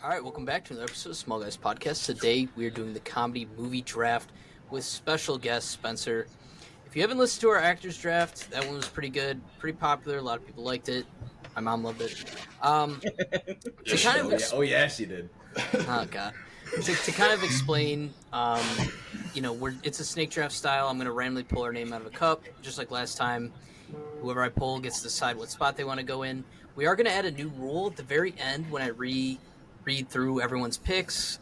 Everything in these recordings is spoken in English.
All right, welcome back to another episode of Small Guys Podcast. Today we are doing the comedy movie draft with special guest Spencer. If you haven't listened to our actors draft, that one was pretty good, pretty popular. A lot of people liked it. My mom loved it. She did. Oh God. To kind of explain, it's a snake draft style. I'm going to randomly pull our name out of a cup, just like last time. Whoever I pull gets to decide what spot they want to go in. We are going to add a new rule at the very end when I read through everyone's picks.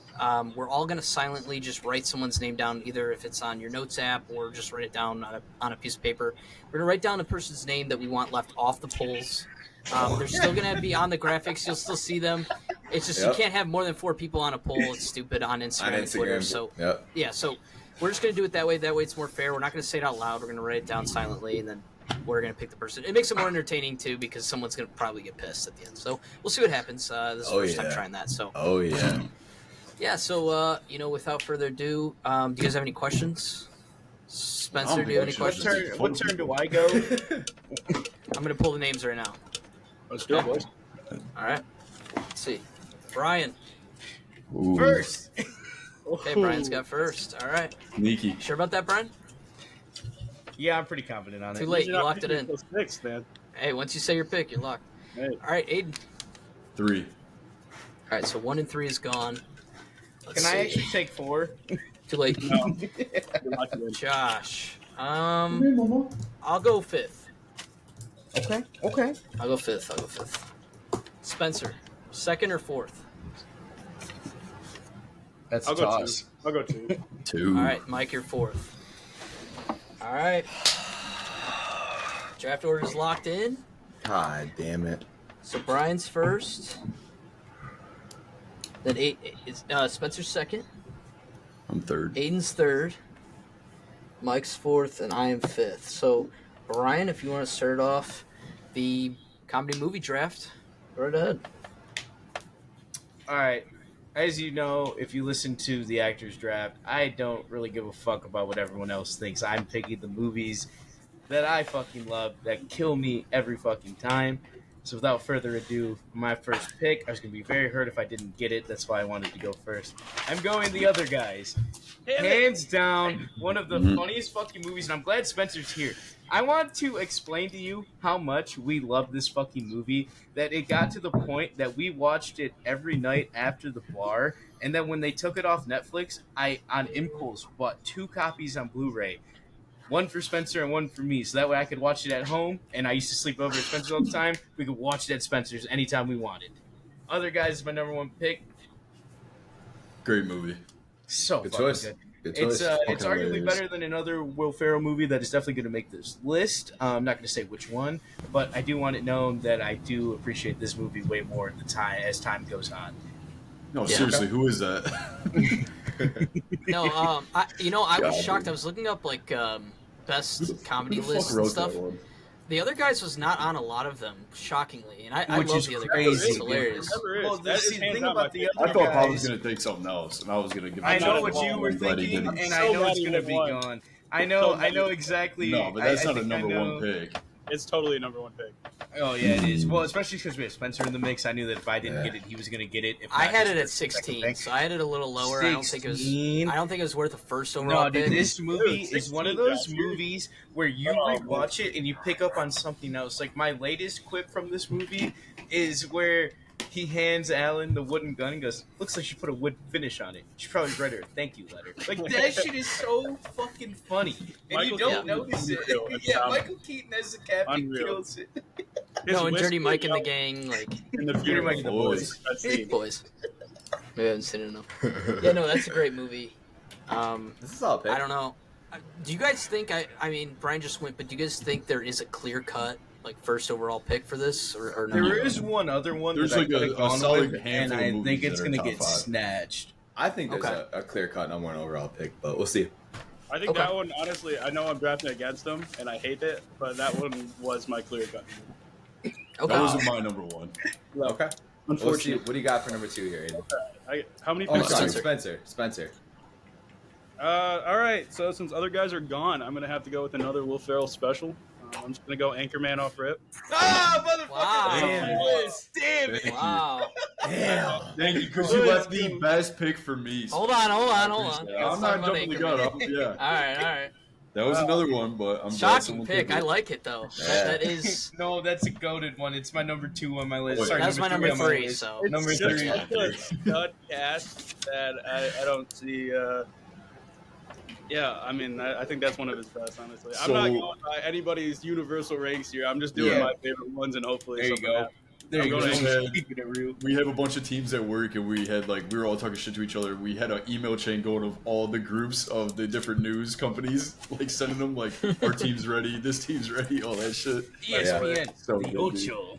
We're all going to silently just write someone's name down, either if it's on your notes app or just write it down on a piece of paper. We're going to write down the person's name that we want left off the polls. They're still going to be on the graphics. You'll still see them. It's just you can't have more than 4 people on a poll. It's stupid on Instagram and Twitter. So, so we're just going to do it that way. That way it's more fair. We're not going to say it out loud. We're going to write it down silently, and then we're going to pick the person. It makes it more entertaining, too, because someone's going to probably get pissed at the end. So we'll see what happens. This is the first time trying that. So. Oh, yeah. Yeah, so, without further ado, do you guys have any questions? Spencer, do you have any questions? What turn do I go? I'm going to pull the names right now. Let's do it, boys. All right. Let's see. Brian. Ooh. First. Okay, Brian's got first. All right. Sneaky. Sure about that, Brian? Yeah, I'm pretty confident on it. Too late. You locked it in. Six, man. Hey, once you say your pick, you're locked. Hey. All right, Aiden. 3. All right, so 1 and 3 is gone. Can I actually take 4? Too late. No. Josh. I'll go 5th. Okay. I'll go 5th. Spencer, 2nd or 4th? That's I'll a go toss. 2. I'll go 2. 2. All right, Mike, you're 4th. All right. Draft order is locked in. God damn it. So Brian's first. Then Spencer's 2nd. I'm 3rd. Aiden's 3rd. Mike's 4th, and I am 5th. So, Brian, if you want to start off the comedy movie draft, go right ahead. All right. As you know, if you listen to the actors draft, I don't really give a fuck about what everyone else thinks. I'm picking the movies that I fucking love that kill me every fucking time. So without further ado, my first pick, I was going to be very hurt if I didn't get it. That's why I wanted to go first. I'm going The Other Guys. Hands down, one of the funniest fucking movies, and I'm glad Spencer's here. I want to explain to you how much we love this fucking movie, that it got to the point that we watched it every night after the bar, and then when they took it off Netflix, I, on impulse, bought 2 copies on Blu-ray. One for Spencer and one for me, so that way I could watch it at home, and I used to sleep over at Spencer's all the time. We could watch it at Spencer's anytime we wanted. Other Guys is my number 1 pick. Great movie. So Good fucking choice. good. Good choice. It's arguably better than another Will Ferrell movie that is definitely going to make this list. I'm not going to say which one, but I do want it known that I do appreciate this movie way more as time goes on. No, seriously, who is that? No, I was shocked. I was looking up, best comedy lists and stuff. The Other Guys was not on a lot of them, shockingly, and I love The Other Guys. It's hilarious. Well, the thing about The Other I thought I was Guys, going to think something else, and I was going to give. I know it what you were thinking, didn't. and I know it's going to be gone. I know exactly. No, but that's I not a think I number know. 1 pick. It's totally a number 1 pick. Oh yeah, it is. Well, especially because we have Spencer in the mix. I knew that if I didn't get it, he was going to get it. If I not, had just it for at the second 16, pick. so I had it a little lower. I don't think it was worth the first overall No, dude, pick. this movie Dude, is one of 16, those that's movies where you rewatch it and you pick up on something else. Like, my latest quip from this movie is where he hands Alan the wooden gun and goes, "Looks like she put a wood finish on it. She probably read her a thank you letter." Like, that shit is so fucking funny. And Michael you don't Keaton notice it. is Yeah, Michael Keaton as the captain Unreal. kills it. No, and Dirty His Mike and the whiskey gang, in the Dirty funeral. Mike and the Boys. That scene. boys. Maybe I haven't seen it enough. Yeah, no, that's a great movie. This is all pick. I don't know. Do you guys think, I mean, Brian just went, but do you guys think there is a clear-cut, first overall pick for this, or no? There is one other one There's that I like could have a gone solid with, and handful of I movies think it's that are going to top get 5. snatched. I think there's Okay. a clear-cut number 1 overall pick, but we'll see. I think Okay. that one, honestly, I know I'm drafting against them, and I hate it, but that one was my clear cut. Okay. That wasn't my number 1. Well, Okay. unfortunately. What do you got for number 2 here, Aiden? How many Oh, picks? sorry, Spencer. Spencer. All right, so since other guys are gone, I'm going to have to go with another Will Ferrell special. I'm just going to go Anchorman off rip. Ah, motherfucker! Wow. Damn it! Wow. Damn. Thank you, because you left the best pick for me. Hold on. I'm not jumping the gun. Yeah. All right. That was another one, but I'm shocking pick. I like it though. Yeah. That is. No, that's a goated one. It's my number 2 on my list. Wait, Sorry, that's my number 3. list. So It's number just 3. a stud cast that I don't see. Yeah, I mean, I think that's one of his best, honestly. I'm not going by anybody's universal ranks here. I'm just doing my favorite ones, and hopefully there you go. There you go. Keeping it real. We have a bunch of teams at work, and we were all talking shit to each other. We had an email chain going of all the groups of the different news companies, like sending them like, our team's ready, this team's ready, all that shit. ESPN, so the Ocho.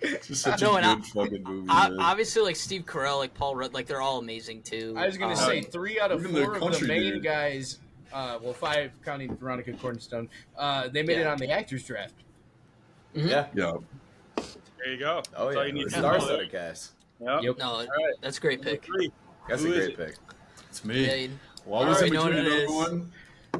It's just such a good fucking movie. Obviously, like Steve Carell, like Paul Rudd, like they're all amazing too. I was gonna say 3 out of 4 of the main guys. 5 counting Veronica Cornerstone. They made it on the actors draft. Mm-hmm. Yeah. There you go. Oh yeah. You need Star-studded cast. Yep. No, that's a great pick. That's a great pick. It's me. Yeah, well, I was in between another one,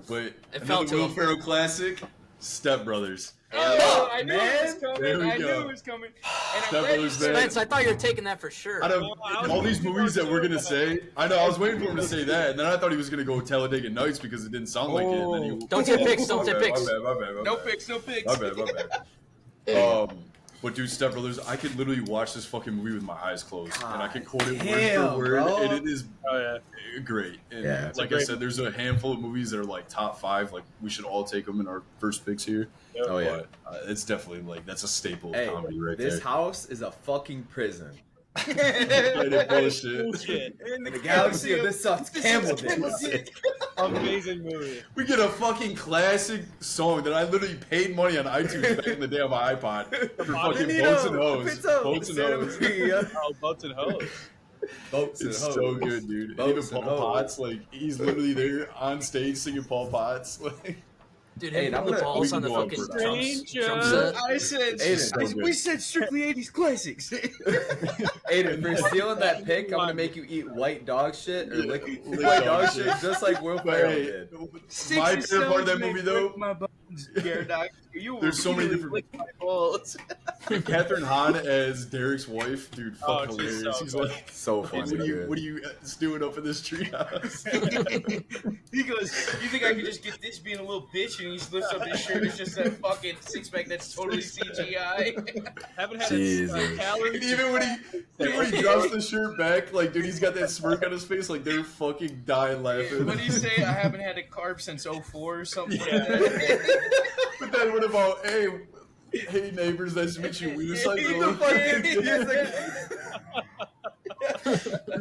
but another Will Ferrell classic, Step Brothers. Oh, I knew it was coming. There we I go. knew it was coming. And Step Brothers, Spence, I thought you were taking that for sure. Out of all these movies that we're gonna say, I know I was waiting for him to say that, and then I thought he was gonna go Talladega Nights because it didn't sound like it. And then he... Don't take picks. Don't take picks. My bad. No picks. No picks. My bad. But dude, Step Brothers, I could literally watch this fucking movie with my eyes closed, and I can quote it word for word, and it is great. And like I said, there's a handful of movies that are like top 5. Like we should all take them in our first picks here. Oh yeah, but, it's definitely like that's a staple of comedy right there. This house is a fucking prison. Bullshit. In the galaxy of this sucks Camden. Amazing movie. We get a fucking classic song that I literally paid money on iTunes back in the day on my iPod for fucking Boats and Hoes. Boats and Hoes. Oh, Boats and Hoes. Boats and It's Hoes. so good, dude. And even Paul Potts, like he's literally there on stage singing Paul Potts. Like, dude, hey, the balls on the fucking drum set. I said, we said strictly 80s classics. Aiden, for stealing that pick, I'm gonna make you eat white dog shit or lick white dog shit just like Will Ferrell did. My favorite part of that movie, though, there's so many different. Catherine Hahn as Derek's wife, dude, fucking hilarious. He's like, so funny. What are you doing up in this treehouse? He goes, you think I could just get this being a little bitch? And he lifts up his shirt. It's just that fucking 6-pack that's totally CGI. Haven't had a calorie. And even when he drops the shirt back, like, dude, he's got that smirk on his face, like they're fucking dying laughing. What do you say? I haven't had a carb since 04 or something like that. But then what about, hey neighbors, nice to meet you. We just like he's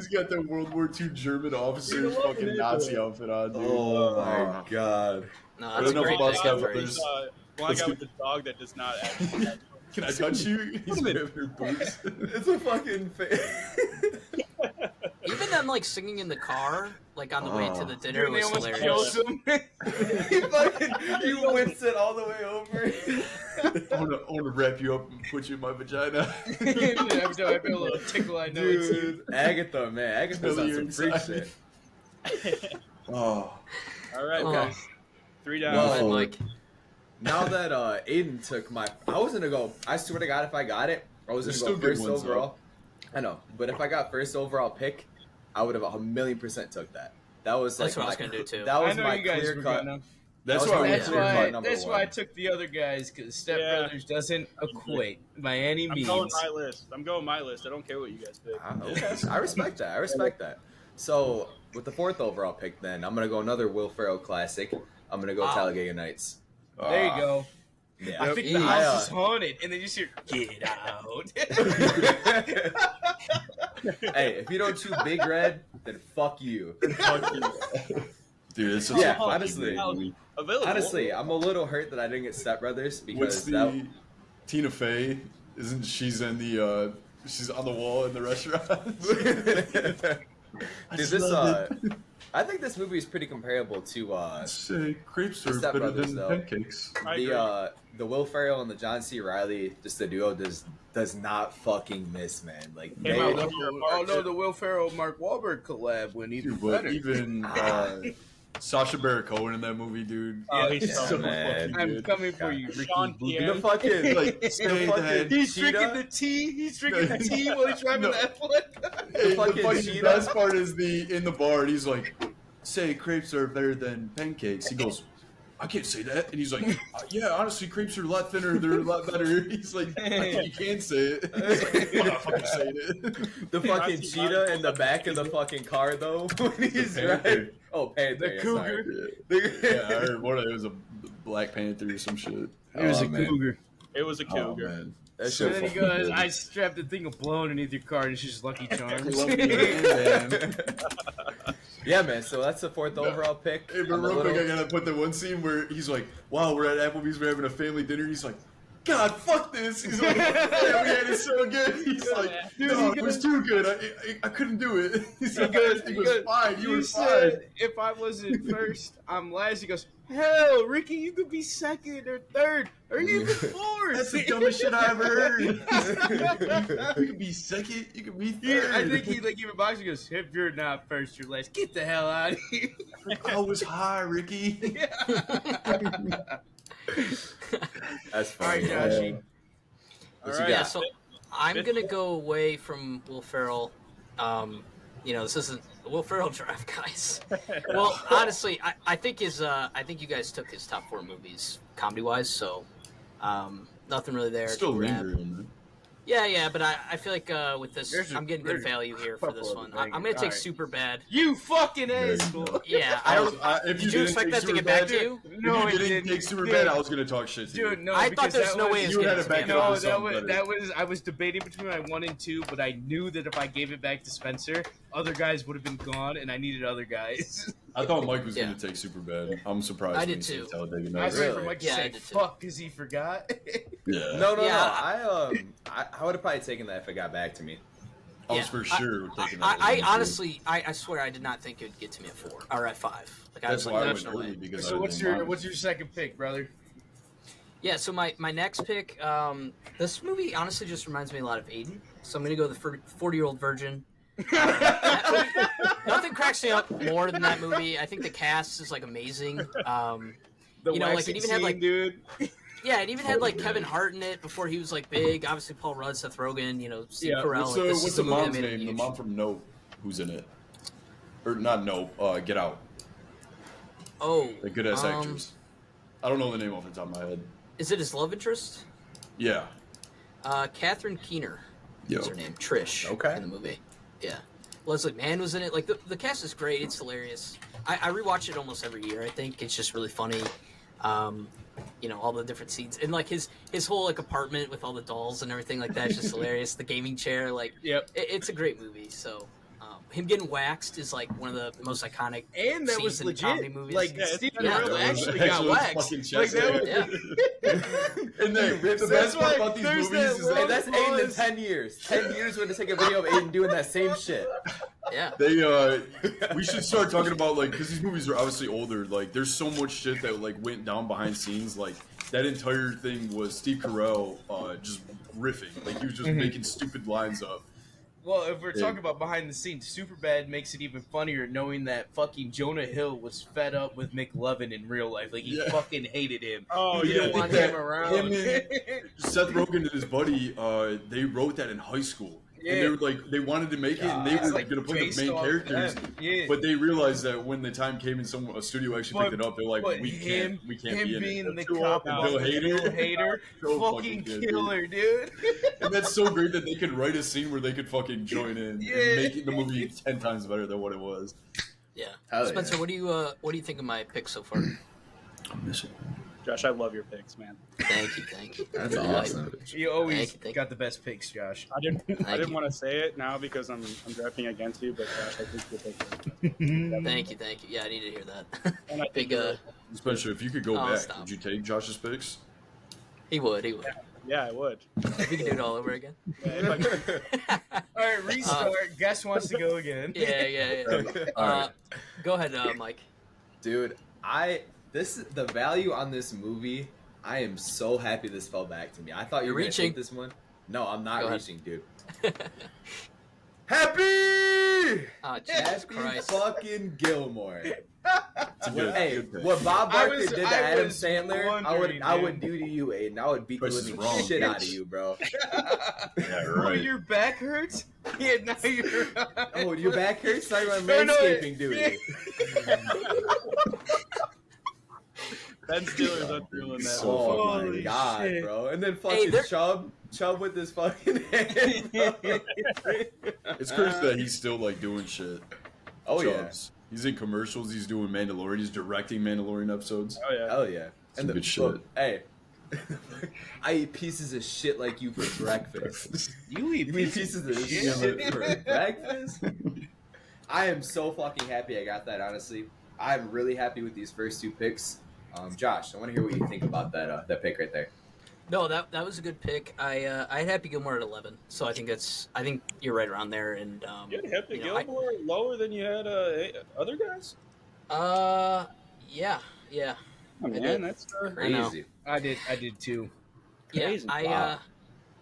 got that World War II German officer fucking Nazi outfit on, dude. Oh my god. No, that's a great pick. One guy with the dog that does not actually. Can I touch you? He's grabbing your boots. It's a fucking Even them like singing in the car, like on the way to the dinner, Dude, was they hilarious. he whips it all the way over. I want to wrap you up and put you in my vagina. Every time I feel a little tickle, I know it's you. Dude, Agatha, man. Agatha's on some freak shit. Oh. All right, Okay. 3 down. Go ahead, Mike. Now that Aiden took my... I was going to go... I swear to God, if I got it, I was going to go first overall. I know. But if I got first overall pick, I would have 1,000,000% took that. That was That's like what I was going to do, too. That was my clear cut. That's why I took the other guys, because Step Brothers doesn't equate by any means. I'm going my list. I don't care what you guys pick. Okay. I respect that. So, with the 4th overall pick, then, I'm going to go another Will Ferrell classic. I'm going to go Talladega Nights. There you go. Yeah. I think the house is haunted, and then you just hear, get out. Hey, if you don't chew Big Red, then fuck you. Dude, it's such a honestly. Available. Honestly, I'm a little hurt that I didn't get Step Brothers because Tina Fey? Isn't she's in the she's on the wall in the restaurant? Dude, I think this movie is pretty comparable to say crepes are Step better Brothers, than pancakes. The Will Ferrell and the John C. Reilly, just the duo does not fucking miss, man. Like the Will Ferrell Mark Wahlberg collab when either better. Even Sacha Baron Cohen in that movie, dude. Oh, he's so man. fucking I'm good. coming for you, Ricky. Sean Boogie. Pierre. The fucking Like, the say fucking that. He's cheetah. drinking the tea. He's drinking the tea while he's driving No. the F1. Hey, the fucking fucking cheetah. best part is in the bar, and he's like, "Say crepes are better than pancakes." He goes, "I can't say that," and he's like, "Yeah, honestly, crepes are a lot thinner. They're a lot better." He's like, "You can say it." He's like, "I'm not fucking saying it." The fucking cheetah in the back of the fucking car though when he's driving. Oh, Panther. The cougar. Yeah, I heard one of it was a Black Panther or some shit. It was a man. cougar. It was a Oh cougar. man. That And shit then he fucking goes, good. I strapped a thing of blow underneath your car, and it's just Lucky Charms. Yeah, man. So that's the fourth overall pick. Hey, but On the real quick, little- I gotta put the one scene where he's like, "Wow, we're at Applebee's, we're having a family dinner." He's like, "God, fuck this." He's like, "Yeah, we had it so good." He's like, Dude, "No, he it was goes- too good. I couldn't do it." He's like, "It was fine. You were said fine." if I wasn't first, I'm last. He goes, hell, Ricky, you could be second or third or even fourth. That's the dumbest shit I ever heard. You could be second. You could be third. I think he like even boxing goes, if you're not first, you're last. Get the hell out of here. I was high, Ricky. That's All right, funny. Joshy. What All you right. Yeah, got? so I'm gonna go away from Will Ferrell. This isn't the Will Ferrell draft, guys. Well, honestly, I think you guys took his top 4 movies comedy wise, so nothing really there. Still to grab. lingering, man. Yeah, but I feel like with this, There's a- I'm getting there's good value here for this couple one. of I'm gonna take Alright. Super Bad. You fucking There you asshole. go. Yeah, I don't. If Did you expect that to get back to you? No, if you didn't take super bad, I was gonna talk shit to you. Dude, no, I thought because there's that no was- way it's You getting had it to back me. up. No, Something that was I was debating between my 1 and 2, but I knew that if I gave it back to Spencer, other guys would have been gone, and I needed other guys. I thought Mike was Yeah. gonna take super bad. I'm surprised. I when did he said too. Talladega I Nights. was waiting for Really? Mike to Yeah, I say did too. fuck because he forgot. Yeah, No. Yeah. I would have probably taken that if it got back to me. I was Yeah. for sure taking that. I one, too. honestly, I swear, I did not think it would get to me at 4 or at 5. Like I That's was why I like, went there's no early way. because So I what's didn't mind. your second pick, brother? Yeah, so my next pick, this movie honestly just reminds me a lot of Aiden. So I'm gonna go the 40-year-old virgin. Nothing cracks me up more than that movie. I think the cast is like amazing. The You know, like, waxing it even had, scene, like- dude. Yeah, it even had like Kevin Hart in it before he was like big. Obviously Paul Rudd, Seth Rogen, Steve Yeah, Carell. What's, Like, this what's is the a movie that mom's made it name? The huge. mom from Nope, who's in it? Or not Nope. Get Out. Oh, The good ass actress. I don't know the name off the top of my head. Is it his love interest? Yeah. Catherine Keener Yo. is her name. Trish. Okay. In the movie. Yeah. Leslie Mann was in it. Like the cast is great. It's hilarious. I rewatch it almost every year. I think it's just really funny. All the different scenes and like his whole like apartment with all the dolls and everything like that is just hilarious. The gaming chair, like Yep. it's a great movie. So him getting waxed is like one of the most iconic. And that scenes was in legit. comedy movies. Like Yeah, it's Stephen yeah, Carell that was actually got actually waxed. fucking Like chest that hair. was, Yeah. And the rips best That's part why about these there's movies that is Hey, that that's Aiden in was- 10 years. 10 years we're gonna take a video of Aiden doing that same shit. Yeah. we should start talking about like because these movies are obviously older. Like there's so much shit that like went down behind scenes. Like that entire thing was Steve Carell just riffing. Like he was just making stupid lines up. well, if we're Yeah. talking about behind the scenes, Superbad makes it even funnier knowing that fucking Jonah Hill was fed up with McLovin in real life. Like he Yeah. fucking hated him. Oh, He yeah. didn't want That- him around. him and Seth Rogen and his buddy, they wrote that in high school. Yeah. And they were like, they wanted to make it, and they It's were like going to play the based main off characters. them. Yeah. But they realized that when the time came and a studio actually picked it up, they're like, but we him can't be in being it. the Too cop old now. about Bill Hader. Bill Hader, So fucking good, killer, dude. And that's so great that they could write a scene where they could fucking join in Yeah. and make the movie 10 times better than what it was. Yeah. Hell Spencer, yeah. what do you think of my pick so far? I'm missing. Josh, I love your picks, man. Thank you. That's Really awesome. You always Thank you. got the best picks, Josh. I didn't Thank you. want to say it now because I'm drafting against you, but Josh, I think your pick. Thank you. Yeah, I need to hear that. And I think Big Especially if you could go Oh, back, stop. would you take Josh's picks? he would. yeah, I would. If we could do it all over again. Yeah, if I could. All right, restart. Guess wants to go again. Yeah. All right. Go ahead, Mike. Dude, the value on this movie, I am so happy this fell back to me. I thought you You're were gonna reaching. take this one. No, I'm not Go ahead. reaching, dude. Happy! Oh, Jesus Happy Christ. fucking Gilmore. Hey, what Bob Barker did to Adam Sandler, I would do to you, Aiden. I would beat the living shit out of you, bro. Yeah, right. Oh, your back hurts? Yeah, now you're. Oh, your back hurts? Now you're on manscaping duty. Ben Stiller's unfeeling that. So Oh fucking my shit. god, bro! And then fucking Chubb with his fucking hand. It's crazy that he's still like doing shit. Oh Chubbs. He's in commercials. He's doing Mandalorian. He's directing Mandalorian episodes. Oh yeah, hell yeah! And good shit. Hey, I eat pieces of shit like you for breakfast. You eat pieces of shit for breakfast? I am so fucking happy I got that. Honestly, I'm really happy with these first two picks. Josh, I want to hear what you think about that pick right there. No, that was a good pick. I had Happy Gilmore at 11, so I think you're right around there. And you had Happy Gilmore lower than you had other guys. Yeah. Oh, man, that's Crazy. I did too. Crazy. Yeah,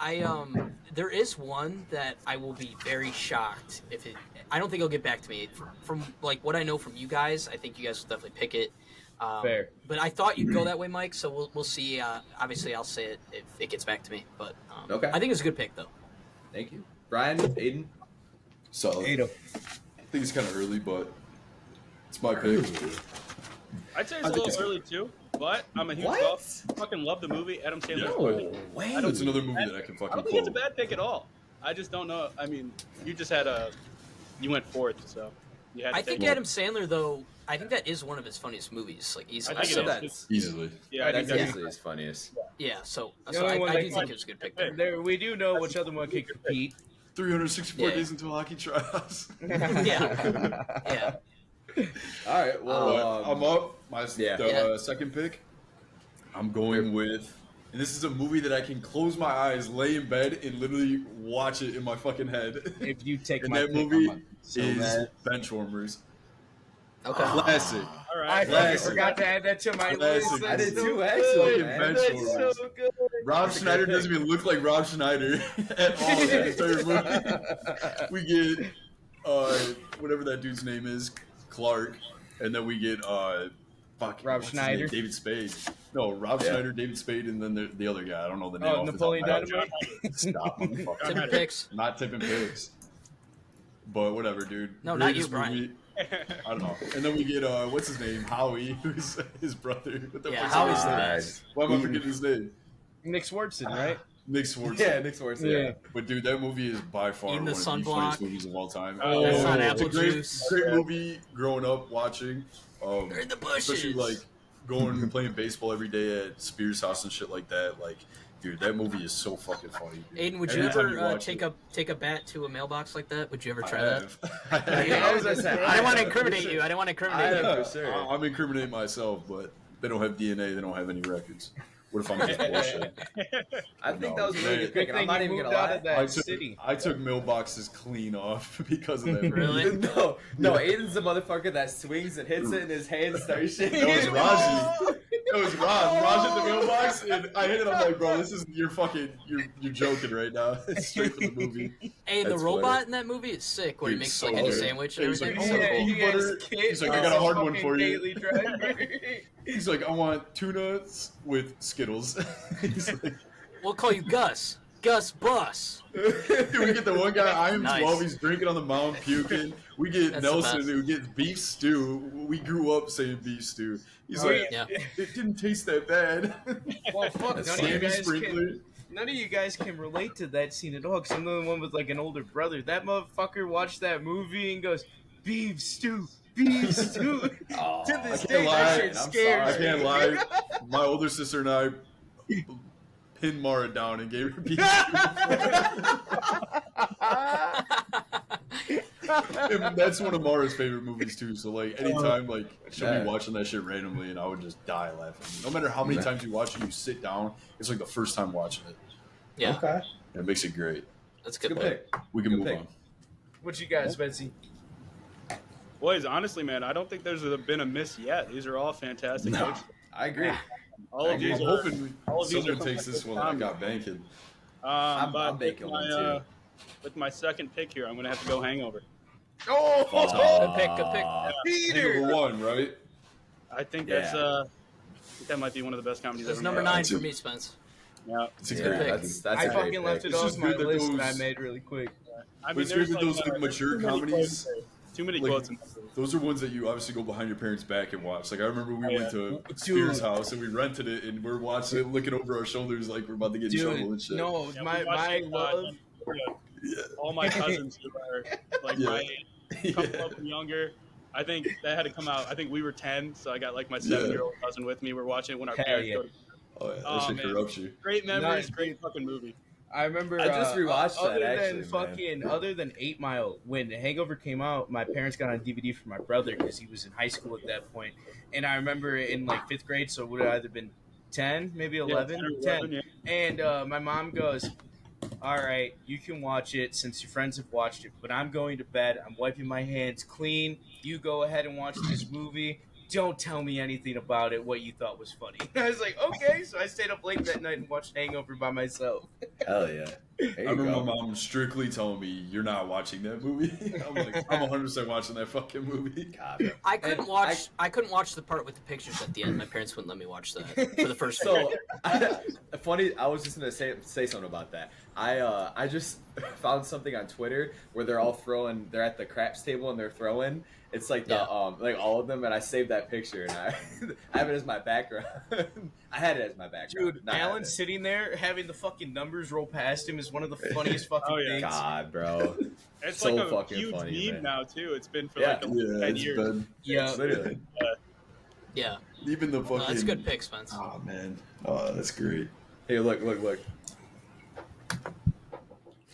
Wow. there is one that I will be very shocked if it. I don't think it'll get back to me from like what I know from you guys. I think you guys will definitely pick it. Fair. But I thought you'd go that way, Mike. So we'll see. Obviously, I'll say it if it gets back to me. But Okay. I think it's a good pick, though. Thank you, Brian. Aiden. Solid. I think it's kind of early, but it's my pick. I'd say it's a little early too, but I'm a huge golf. Fucking love the movie. Adam Sandler. No way. That's another movie that I can fucking. I don't think it's a bad pick at all. I just don't know. I mean, you went fourth, so you had. I think Adam Sandler, though. I think that is one of his funniest movies. Like easily. I think that's easily. Yeah, that's easily his funniest. Yeah, so I do think it was a good pick. There, we do know which other one can compete. 364 days until hockey tryouts. Yeah. All right. Well, I'm up. My second pick. I'm going with, and this is a movie that I can close my eyes, lay in bed, and literally watch it in my fucking head. If you take and my that pick, movie so is mad. Benchwarmers. Okay. Classic. All right. I fucking forgot to add that to my list. Classic. I did That's too, so actually. good. That's so good. Rob Schneider doesn't even look like Rob Schneider at all in the entire movie. We get whatever that dude's name is, Clark, and then we get Rob Schneider, David Spade. No, Rob Schneider, David Spade, and then the other guy. I don't know the name. Oh, Napoleon Dynamite. Stop. Tipping picks. Not tipping picks. But whatever, dude. No, not you, Greatest Brian. movie. I don't know. And then we get what's his name? Howie, who's his brother. What the fuck's Howie's his the name? best. Why am I forgetting his name? Nick Swartzen, right? Nick Swartzen. Yeah, Nick Swartzen. Yeah. But dude, that movie is by far Eating one the of the sunblock. funniest movies of all time. Oh, That's not it's apple a great, juice. great movie growing up watching. They're in the bushes. Especially like going and playing baseball every day at Spears' house and shit like that. Like, dude, that movie is so fucking funny. Dude. Aiden, would you Every time ever watch take a bat to a mailbox like that? Would you ever try I that? have. I was gonna say, I didn't want to incriminate you. I didn't want to incriminate you. have for sure. I'm incriminating myself, but they don't have DNA. They don't have any records. What if I'm just bullshit? I think that was a really good Good pick. and I'm thing not you even moved gonna out lie. of that city. I took mailboxes clean off because of that. movie. Really? No, Aiden's the motherfucker that swings and hits it and his hands start shaking. That was Raji. That was Raj. Raj at the mailbox, and I hit it. I'm like, bro, this is you're joking right now. It's straight from the movie. Hey, the That's robot funny. in that movie is sick. Where he Dude, makes so like a new good. sandwich and He's like, everything. "Oh, Yeah, peanut he has butter." kids. He's like, I got a hard one Fucking for you. daily driver. He's like, I want tuna with Skittles. He's like, We'll call you Gus. Gus Bus. dude, we get the one guy, I am Nice. 12, he's drinking on the mountain, puking. We get That's the Nelson, best. who gets beef stew. We grew up saying beef stew. He's Oh, like, yeah. it didn't taste that bad. Well, fuck, That's none of, you Sammy guys Sprinkler. can, none of you guys can relate to that scene at all. Because I'm the one with like an older brother. That motherfucker watched that movie and goes, beef stew, beef stew. Oh, To I this can't day, lie. that shit I'm scares I me. can't lie. My older sister and I pinned Mara down and gave her beef stew. And that's one of Mara's favorite movies too. So like anytime like she'll Yeah. be watching that shit randomly and I would just die laughing. No matter how many times you watch it, you sit down. It's like the first time watching it. Yeah, Okay. And it makes it great. that's a good Good pick. pick. We can Good move pick. on. What you got, Spency? Boys, honestly, man, I don't think there's been a miss yet. These are all fantastic No. picks. I agree. All of I'm these are. hoping all of these someone are takes this one. I got banking. I'm But making with one my, too. with my second pick here, I'm going to have to go Hangover. Oh, Good pick. Good pick. Peter. Hangover 1, right? I think Yeah. that's that might be one of the best comedies It's ever number made. 9 for me, Spence. Yeah. It's a Good great pick. movie. That's I a great fucking left pick. it It's off just my good that list that I those- made really quick. I But it's there's weird that those, like, mature too many comedies- quotes there. Too many Like, quotes in that movie. Those are ones that you obviously go behind your parents' back and watch. Like I remember we Oh, went to Spears' house and we rented it and we're watching it, looking over our shoulders like we're about to get in trouble and shit. No, Yeah, my we watched it, love. Yeah. all my cousins who are like Yeah. my age, a couple of them younger. I think that had to come out. I think we were 10, so I got like my 7-year-old cousin with me. We're watching it when our Hell parents yeah. go to. Oh yeah, that Oh, shit man. corrupts you. Great memories, Nice. great fucking movie. I remember. I just rewatched that, other actually, than fucking, other than 8 Mile, when Hangover came out, my parents got on DVD for my brother because he was in high school at that point. And I remember in like 5th grade, so it would have either been 10, maybe 11, 10. Yeah. And my mom goes, "All right, you can watch it since your friends have watched it, but I'm going to bed. I'm wiping my hands clean. You go ahead and watch this movie. Don't tell me anything about it, what you thought was funny." I was like, okay. So I stayed up late that night and watched Hangover by myself. Hell yeah. There I you remember go. my mom strictly telling me, "You're not watching that movie." I'm like, I'm 100% watching that fucking movie. God, bro. I couldn't And watch. I couldn't watch the part with the pictures at the end. My parents wouldn't let me watch that for the first. So funny. I was just gonna say something about that. I just found something on Twitter where they're all throwing. They're at the craps table and they're throwing. It's like the Yeah. like all of them, and I saved that picture and I have it as my background. I had it as my background. Dude, Not had Alan it. sitting there having the fucking numbers roll past him is one of the funniest fucking Oh, yeah. things. God, bro. It's So like a fucking huge funny, meme man. now too. It's been for Yeah. like 10 it's years. been Yeah, Literally. Yeah, even the no, fucking. that's a good pick, Spence. Oh man, oh that's great. Hey, look.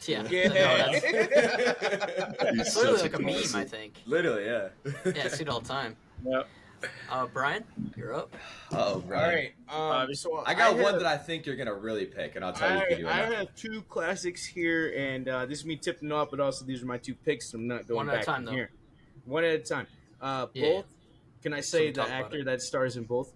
Yeah, Yeah. No, that's- He's it's literally such like a meme. classic. I think. Literally, yeah. Yeah, I see it all the time. Yeah. Brian, you're up. Oh, All right. right. So I got one have- that I think you're gonna really pick, and I'll tell you if you do or I not. have 2 classics here, and this is me tipping off, but also these are my 2 picks. So I'm not going One at a back time, from though. here. One at a time. Yeah. Both. Can I say So the talk about actor it. that stars in both?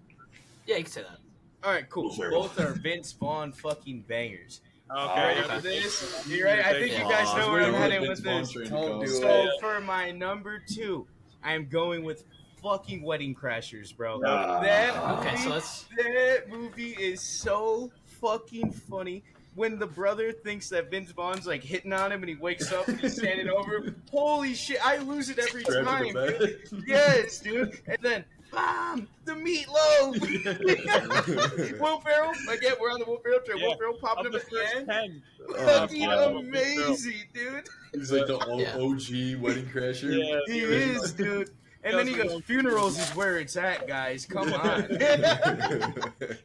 Yeah, you can say that. All right, cool. Will Ferrell. Both are Vince Vaughn fucking bangers. Okay. Ready yeah. for this? You ready? I think you Yeah. guys know where I'm heading Vince with Vaughn this. train to Don't come. do So it. for my number 2, I'm going with fucking Wedding Crashers, bro. Ah. Okay, so let's. That movie is so fucking funny. When the brother thinks that Vince Vaughn's like hitting on him and he wakes up and he's standing over him, holy shit, I lose it every Strapped time. in the dude. bed. Yes, dude. And then, bam, the meatloaf. Will Ferrell, again, we're on the Will Ferrell train. Yeah. Will Ferrell popping Of up the at the first end. 10. Fucking yeah. amazing, dude. He's like the Yeah. OG wedding crasher. Yeah. He is, dude. And then he goes, funerals is where it's at, guys. Come on.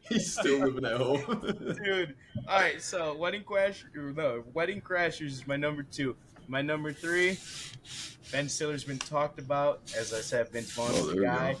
He's still living at home. Dude. All right, so Wedding Crashers is my number 2. My number 3, Ben Stiller's been talked about. As I said, Vince Vaughn's Oh, the there we guy. go.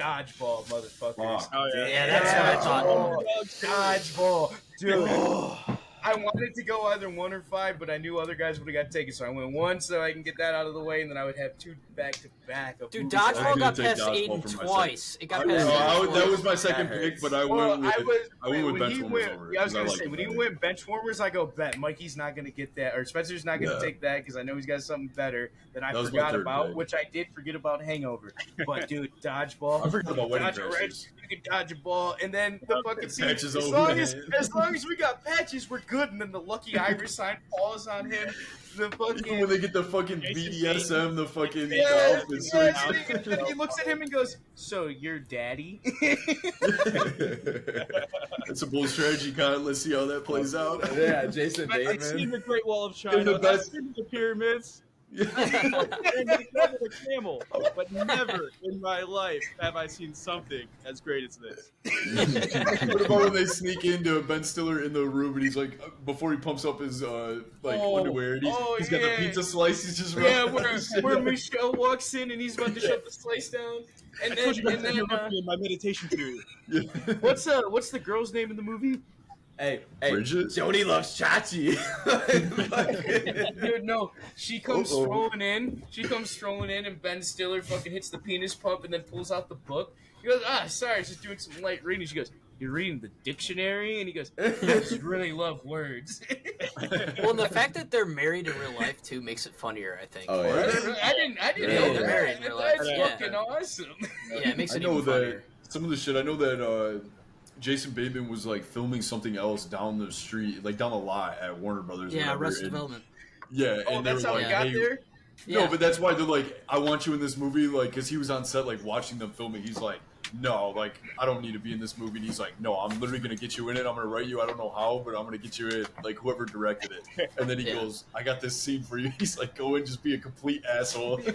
Dodgeball, motherfuckers. Fuck. Oh yeah. Yeah, that's what I thought. Dodgeball. Dude. I wanted to go either 1 or 5, but I knew other guys would have got taken, so I went 1 so I can get that out of the way, and then I would have 2 back to back. Dude, I Dodgeball did got take past Dodgeball Aiden for my twice. It got No, past Aiden that twice. was my second That pick, hurts. but I Well, went with when bench he warmers went, over it. yeah, I was 'cause gonna like say it when he better. went bench warmers, I go bet Mikey's not gonna get that, or Spencer's not gonna Yeah. take that because I know he's got something better that I That was my forgot third about, pick. which I did forget about Hangover. But dude, dodgeball, I forgot about Wedding dodge a wrench, Crashers. you can dodge a ball, and then the fucking scene. Patches As over long the as, hand. as long as we got patches, we're good. And then the lucky Irish sign falls on him. The Even when fucking they get the fucking Jason BDSM, the fucking yes, outfit yes, switch. and then he looks at him and goes, "So you're daddy?" It's a bold strategy, Con. Let's see how that plays out. Yeah, Jason I've seen Bateman. the Great Wall of In China. the I've best- seen the pyramids. And the camel, but never in my life have I seen something as great as this. What about when they sneak into Ben Stiller in the room and he's like, before he pumps up his underwear, and he's got the yeah. pizza slice. He's just Yeah, rubbing where Michelle walks in and he's about to shut the slice down. And I then, told you guys and to then interrupt me in my meditation period. what's the girl's name in the movie? Hey, Bridget? Joni loves Chachi. Dude, no. She comes Uh-oh. strolling in. She comes strolling in, and Ben Stiller fucking hits the penis pump and then pulls out the book. He goes, sorry, I was just doing some light reading. She goes, you're reading the dictionary, and he goes, I just really love words. Well, and the fact that they're married in real life too makes it funnier, I think. Oh, yeah. I didn't know they're married in that. real life. That's Yeah. fucking awesome. Yeah, it makes I it know even funnier. that some of the shit. I know that Jason Bateman was like filming something else down the street, like down the lot at Warner Brothers. Yeah, whatever, Arrested and- Development. Yeah, Oh, and they that's were how like, he got hey, there? No, Yeah. but that's why they're like, I want you in this movie, like, because he was on set, like, watching them filming. He's like, no, like, I don't need to be in this movie. And he's like, no, I'm literally gonna get you in it. I'm gonna write you. I don't know how, but I'm gonna get you in. Like, whoever directed it. And then he Yeah. goes, I got this scene for you. He's like, go and just be a complete asshole. He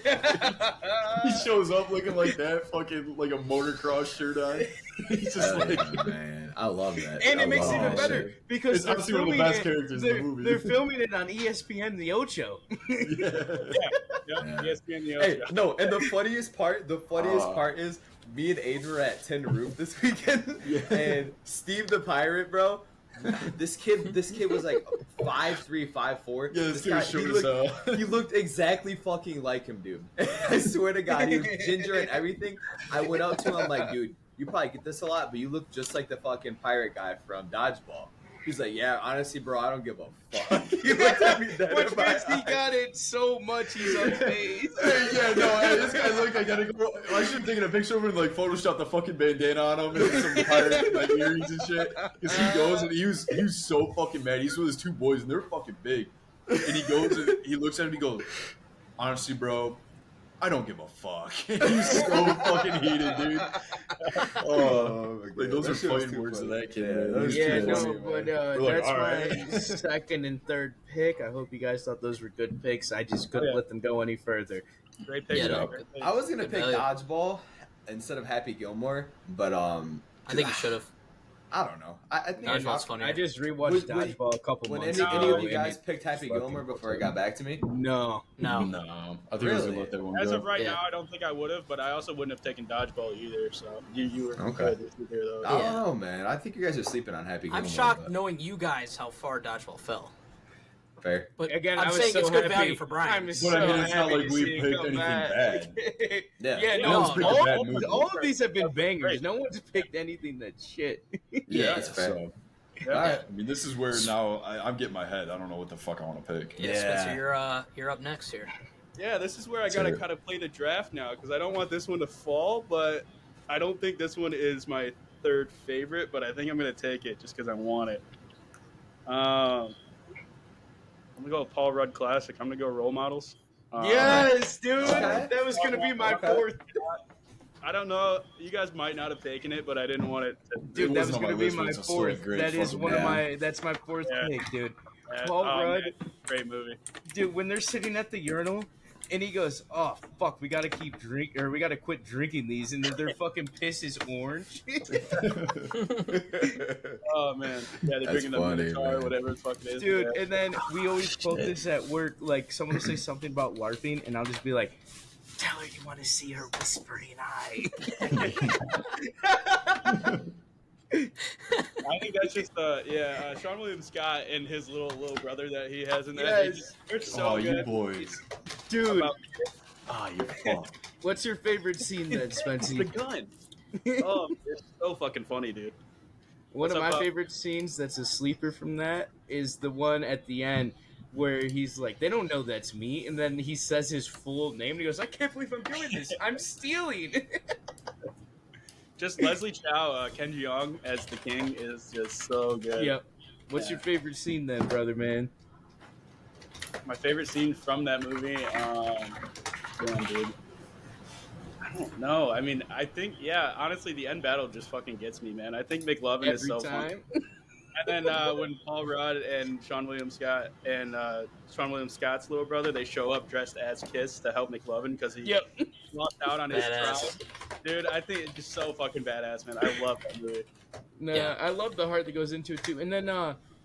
shows up looking like that, fucking like a motocross shirt on. He's just like, Yeah, man, I love that. And I it makes it love even that better shit. because It's honestly one of the best characters in the movie. They're filming it on ESPN The Ocho. yeah. Yep, Yeah. ESPN the Hey, Ocho. no, and the funniest part is me and Aiden were at Tin Roof this weekend, Yeah. and Steve the Pirate, bro. This kid was like 5'3", 5'4". Yeah, this kid was short as hell. He looked exactly fucking like him, dude. I swear to God, he was ginger and everything. I went up to him, I'm like, dude, you probably get this a lot, but you look just like the fucking pirate guy from Dodgeball. He's like, yeah, honestly, bro, I don't give a fuck. He looked at me dead Which in my means he eyes. got it so much he's unfazed. Yeah, no, hey, this guy's like, I gotta go. I should have taken a picture of him and like Photoshop the fucking bandana on him and some pirate like earrings and shit. Because he goes and he was so fucking mad. He's with his two boys and they're fucking big. And he goes and he looks at him and he goes, honestly, bro, I don't give a fuck. He's so fucking heated, dude. Oh, my God. like those That are shit was fighting too words of funny. that kid. Yeah, man. that was Yeah, too no, funny, but We're like, that's all my right. second and third pick. I hope you guys thought those were good picks. I just couldn't yeah. let them go any further. Great pick. Yeah, no. Great pick. I was gonna Good pick value. Dodgeball instead of Happy Gilmore, but I think you should have. I don't know. I think Dodgeball's funny. I just rewatched When- Dodgeball a couple when months any ago. of you and guys it picked Happy fucking Gilmore before it got back to me, No. No. No, I think I was Really? gonna let that one As go. of right Yeah. now, I don't think I would have, but I also wouldn't have taken Dodgeball either. So you were Okay. good either, though. I Yeah. don't know, man. I think you guys are sleeping on Happy Gilmore. I'm shocked but knowing you guys how far Dodgeball fell. fair. But Again, I'm I was saying so it's good happy. value for Brian. I'm But so I mean, it's not happy like to we see it picked come anything back. bad. Yeah. Yeah, No no, one's picked a all, bad movie. all of these have been bangers. Great. No one's picked anything that's shit. Yeah, that's fair. So, Yeah. All right. I mean, this is where now I'm getting my head. I don't know what the fuck I want to pick. Yeah, Yeah. Spencer, you're up next here. Yeah, this is where I gotta Sure. kind of play the draft now because I don't want this one to fall, but I don't think this one is my third favorite. But I think I'm gonna take it just because I want it. I'm gonna go with Paul Rudd classic. I'm gonna go role models. Yes, dude. Okay. That was gonna be my Okay. fourth. I don't know. You guys might not have taken it, but I didn't want it to. Dude, It that was wasn't on my gonna be list, but my it's still a fourth. great That is fucking one of movie. my. That's my fourth Yeah. pick, dude. Paul Rudd. Man, great movie. Dude, when they're sitting at the urinal, and he goes, "Oh fuck, we gotta we gotta quit drinking these," and then their fucking piss is orange. Oh man, yeah, they're That's bringing them in funny, the car, man. whatever the fuck it is. Dude, Yeah. and then we always quote this at work. Like someone will say something about LARPing, and I'll just be like, "Tell her you want to see her whispering eye." I think that's just Sean William Scott and his little brother that he has in that. Yes. They're so Oh, you good. boys. Dude, About Ah, you fuck. what's your favorite scene then, the Spencer? gun. Oh, it's so fucking funny, dude. One of What's my up, Bob? favorite scenes that's a sleeper from that is the one at the end where he's like, they don't know that's me, and then he says his full name and he goes, I can't believe I'm doing this. I'm stealing. Just Leslie Chow, Ken Jeong as the king is just so good. Yep. What's your favorite scene then, brother man? My favorite scene from that movie, damn, dude. I don't know. I mean, I think, honestly, the end battle just fucking gets me, man. I think McLovin is Every so fun. time. And then when Paul Rudd and Sean William Scott and Sean William Scott's little brother, they show up dressed as Kiss to help McLovin because he Yep. lost out on his Badass. trial. Dude, I think it's just so fucking badass, man. I love that movie. No, Yeah. I love the heart that goes into it too. And then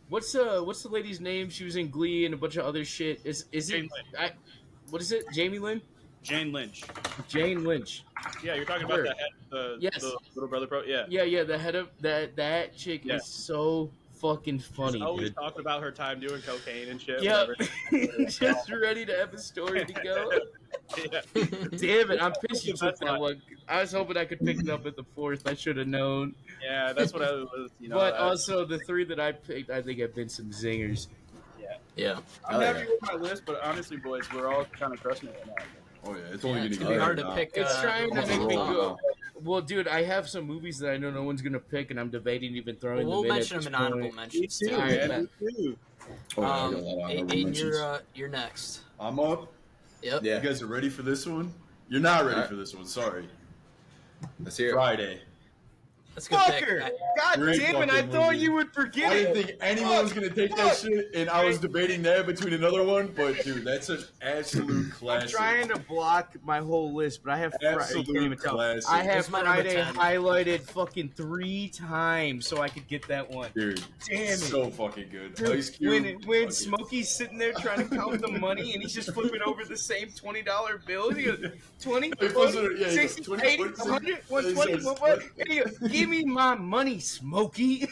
what's the lady's name? She was in Glee and a bunch of other shit. Is it Jane what is it? Jamie Lynn? Jane Lynch. Jane Lynch. Yeah, you're talking about Her. the head, Yes. the little brother pro. Yeah. Yeah, the head of that chick Yeah. is so fucking funny, She's always dude. talking about her time doing cocaine and shit. Yep. Whatever. Just ready to have a story to go. Yeah. Damn it! I'm pissed you took that one. I was hoping I could pick it up at the fourth. I should have known. Yeah, that's what I was. But also the three that I picked, I think have been some zingers. Yeah. I'm happy with my list, but honestly, boys, we're all kind of crushing it right now. Oh yeah, it's only It's gonna gonna be get hard better to now. pick. It's trying to make me Oh, go. Well, dude, I have some movies that I know no one's gonna pick, and I'm debating even throwing We'll them in. mention them in honorable mentions Me too. too, Alright, man. Me too. Oh, yeah, I got a lot of honorable Aiden, mentions. you're next. I'm up. Yep. Yeah. You guys are ready for this one? You're not ready for this one. Sorry. Let's hear it. Friday. That's a good Fucker! pick. God Great damn it! I fucking thought movie. you would forget I it. didn't think anyone was gonna take that shit, and I was debating that between another one. But dude, that's an absolute I'm classic. trying to block my whole list, but I have Absolute classic. I have Here's my number Friday 10. highlighted fucking 3 times so I could get that one. Dude, Damn it. so fucking good. Dude, Ice Cube. when fucking- Smokey's sitting there trying to count the money and he's just flipping over the same $20 bill, and he goes, 20, He flips it, yeah, he 60, goes, 20, 80, 20, 100, 120, he says, 120. And he goes, give me my money, Smokey.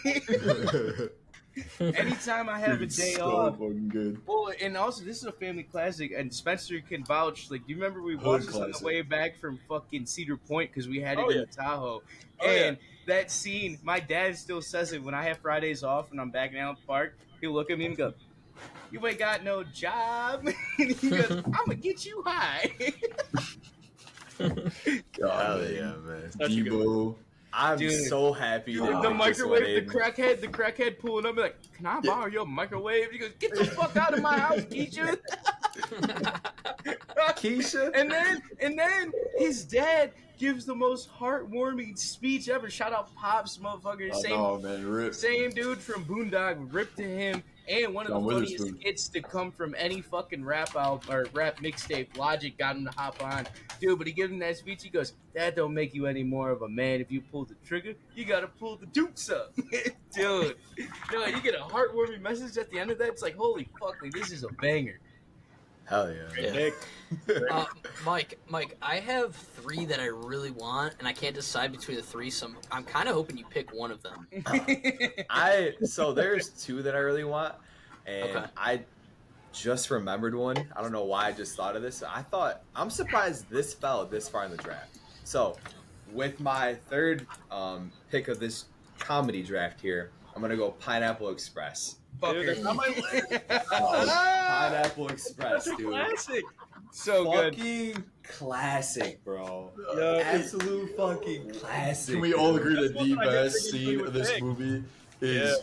Anytime I have a Dude, day so off. fucking good. Well, and also this is a family classic, and Spencer can vouch. Like, do you remember we Hood watched this on the classic. way back from fucking Cedar Point because we had it Oh, in yeah. the Tahoe, Oh, and that scene, my dad still says it when I have Fridays off and I'm back in Allen Park. He'll look at me and go, "You ain't got no job," and he goes, "I'm gonna get you high." Hell yeah, man. Such a good Debo. I'm Dude. so happy. The to pick this microwave, one, Aiden. the crackhead pulling up, like, "Can I borrow your microwave?" He goes, "Get the fuck out of my house, Keisha." Keisha? And then his dad gives the most heartwarming speech ever. Shout out Pops, motherfucker. I know, man. Rip. Same dude from Boondock, ripped to him. And one of John the funniest Witherspoon. hits to come from any fucking rap album or rap mixtape. Logic got him to hop on, dude. But he gives him that speech. He goes, "That don't make you any more of a man. If you pull the trigger, you gotta pull the dukes up, dude." No, you get a heartwarming message at the end of that. It's like, holy fuck, like, this is a banger. Hell yeah. Yeah. Mike, I have 3 that I really want, and I can't decide between the 3. So I'm kind of hoping you pick one of them. So there's 2 that I really want, and Okay. I just remembered one. I don't know why I just thought of this. I'm surprised this fell this far in the draft. So with my third pick of this comedy draft here, I'm gonna go Pineapple Express. Dude, that's not my list. Pineapple Express, dude. Classic. So good. Fucking classic, bro. Yeah. Absolute fucking classic. Can we all agree that That's the what I didn't best think you scene would of this pick. movie is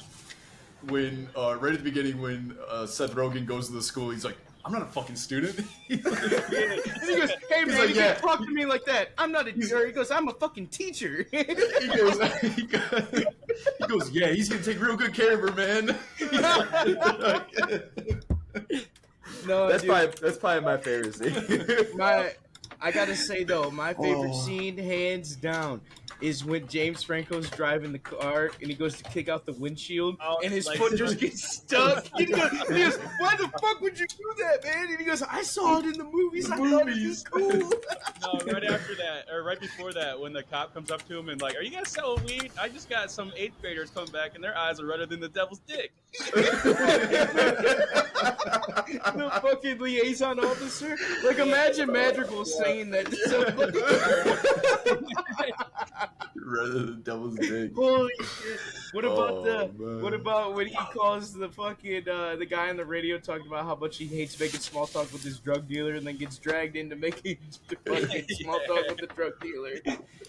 when, right at the beginning, when Seth Rogen goes to the school, he's like, "I'm not a fucking student." He goes, "Hey man, like, you yeah. can't talk to me like that. I'm not a teacher." He goes, "I'm a fucking teacher." he goes, "Yeah, he's gonna take real good care of her, man." No, That's dude. probably my favorite scene. I gotta say though, my favorite Oh. scene, hands down, is when James Franco's driving the car and he goes to kick out the windshield and his like- foot just gets stuck. He goes, "Why the fuck would you do that, man?" And he goes, "I saw it in the movies. I thought it was cool." No, right after that, or right before that, when the cop comes up to him and like, "Are you guys selling weed? I just got some 8th graders coming back and their eyes are redder than the devil's dick." The fucking liaison officer. Like, imagine Madrigal saying that to somebody. Rather than devil's dick. Holy shit! What about Oh, man. What about when he calls the fucking the guy on the radio talking about how much he hates making small talk with his drug dealer and then gets dragged into making fucking small talk with the drug dealer?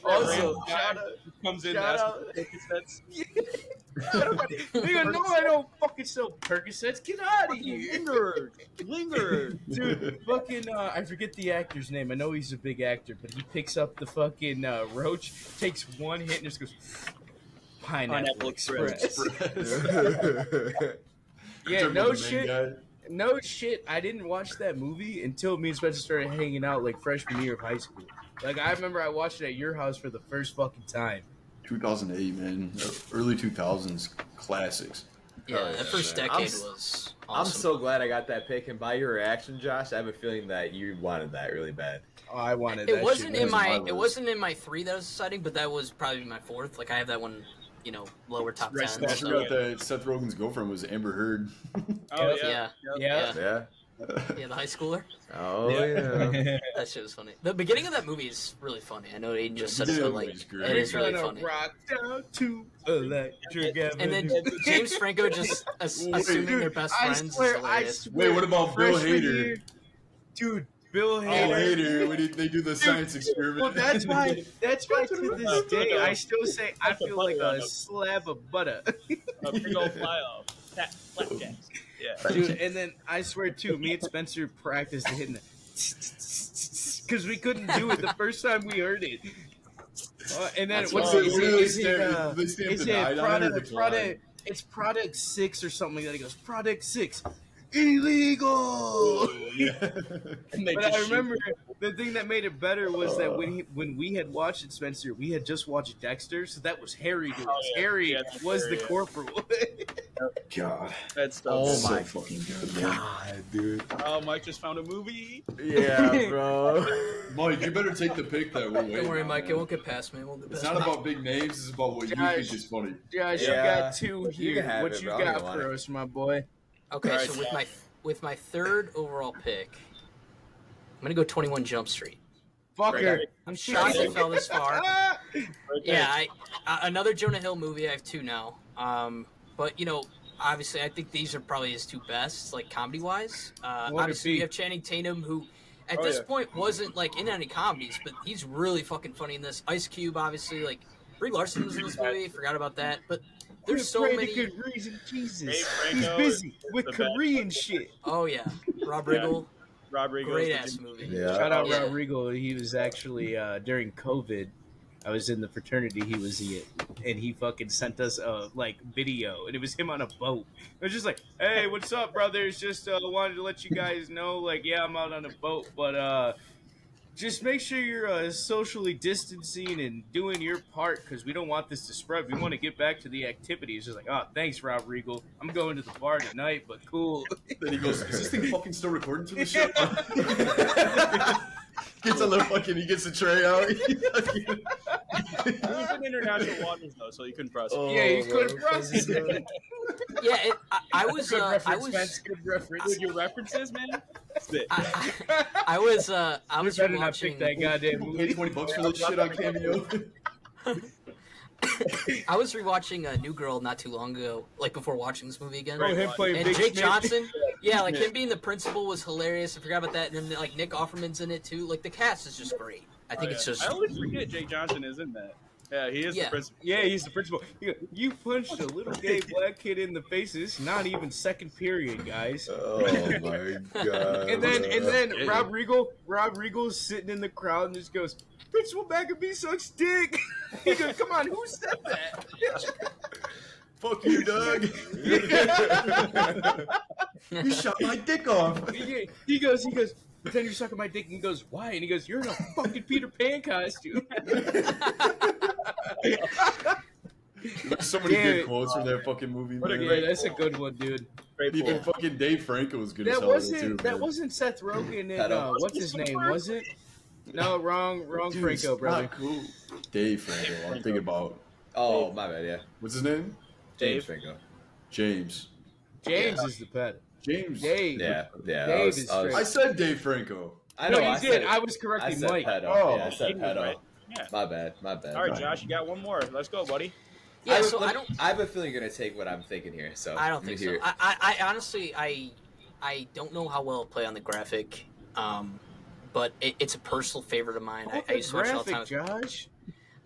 Also, shout out. Comes in, Shout asks out. for Percocets. Nigga, no, I don't fucking sell Percocets. Get out of here. Linger. Dude, fucking, I forget the actor's name. I know he's a big actor, but he picks up the fucking roach, takes one hit, and just goes, Pineapple Express. Yeah, no shit. No shit. I didn't watch that movie until me and Spencer started hanging out like freshman year of high school. Like, I remember I watched it at your house for the first fucking time. 2008, man. Early 2000s classics. Yeah, that first decade was awesome. I'm so glad I got that pick, and by your reaction, Josh, I have a feeling that you wanted that really bad. Oh, I wanted It that wasn't shit. in my list. it wasn't in my 3 that I was deciding, but that was probably my 4th. Like I have that one, lower top 10. Rest I that So, forgot that Seth Rogen's girlfriend was Amber Heard. Oh yeah. Yeah. Yeah. Yeah, the high schooler. Oh yeah. That shit was funny. The beginning of that movie is really funny. I know Aiden just said it, but like, it We're is really gonna funny. rock down to Electric And then Avenue. James Franco just assuming they're best I friends swear, is hilarious. Wait, what about Bill freshman Hader? year- Dude, Bill Oh, Hader. Hader, when they do the science experiment. Well, that's why to this day I still say I feel like a slab of butter. A big old fly off. Flapjacks. Yeah. Dude, and then I swear too, me and Spencer practiced hitting it because we couldn't do it the first time we heard it. And then That's what's why- it? Is it, they stamp is the it iodine or the product? It's product 6 or something like that. He goes product 6, illegal. Yeah. But I remember the thing that made it better was that when we had watched it, Spencer, we had just watched Dexter, so that was Harry doing it. Harry was the corporal. God. That stuff Oh is my so fucking good. God, dude. Oh, Mike just found a movie. Yeah, bro. Mike, you better take the pick that we're waiting Don't worry, on, Mike. man. It won't get past me. It won't get It's past not me. about big names. It's about what you Josh. think is funny. Josh, you Yeah. got 2 You here. can have What it, you bro. I got don't want for it. us, my boy? Okay, All right, so with my third overall pick, I'm gonna go 21 Jump Street. Fucker. I'm shocked it fell this far. Yeah, another Jonah Hill movie. I have 2 now. But you know, obviously, I think these are probably his 2 best, like comedy wise. Obviously, we have Channing Tatum, who at this point wasn't like in any comedies, but he's really fucking funny in this. Ice Cube, obviously, like Brie Larson was in this movie. Forgot about that, but there's so many. Good reason, Jesus. Franco He's busy with the best. Korean shit. Oh yeah, Rob Riggle, Rob Riggle. great ass movie. Yeah. Shout out Yeah. Rob Riggle. He was actually during COVID. I was in the fraternity he was in, and he fucking sent us a video, and it was him on a boat. It was just like, "Hey, what's up, brothers? Just wanted to let you guys know, like, yeah, I'm out on a boat, but just make sure you're socially distancing and doing your part because we don't want this to spread. We want to get back to the activities." Just like, "Oh, thanks, Rob Riggle. I'm going to the bar tonight, but cool." Then he goes, "Is this thing fucking still recording to the show?" Gets a little fucking. He gets the tray out. He was in international waters though, so you couldn't process. Yeah, you couldn't process it. it. Yeah, I was. Good I reference, was. Spence. Good reference. Dude, your references, man. Spit. I was. I was You better not pick rewatching. that goddamn Pay movie. $20 for this shit on Cameo. I was rewatching New Girl not too long ago, like before watching this movie again. Oh, him playing And Big Jake Snake. Johnson, yeah, like him being the principal was hilarious. I forgot about that. And then like Nick Offerman's in it too. Like the cast is just great. I think it's just. I always forget Jake Johnson is in that. Yeah, he is the principal. Yeah, he's the principal. You punched a little gay black kid in the face. It's not even second period, guys. Oh my God. And then Rob Riggle's sitting in the crowd and just goes, "Principal McAfee sucks dick." He goes, "Come on, who said that?" Fuck you, Doug. You shot my dick off. He goes, "Pretend you're sucking my dick." And he goes, "Why?" And he goes, "You're in a fucking Peter Pan costume." There's so many good quotes from that fucking movie, man. Yeah, that's a good one, dude. Even fucking Dave Franco was good as That hell too. wasn't Man. Seth Rogen and what's his name? Was it? No, wrong Dude, Franco, it's brother. not cool. Dave Franco. I'm thinking about. Oh, my bad, yeah. What's his name? James Franco. James. James is the pet. James. Dave. Yeah. Dave is straight. I said Dave Franco. I No, know. you I did. said, I was I correcting said Mike. pedo. Oh, yeah, I said he was pedo. right. Yeah. My bad. All right, Josh, you got one more. Let's go, buddy. Yeah, I, so look, I don't. I have a feeling you're gonna take what I'm thinking here. So I don't let me think so. hear it. I honestly, I don't know how well it'll play on the graphic, but it's a personal favorite of mine. I used to watch it all the time. Josh.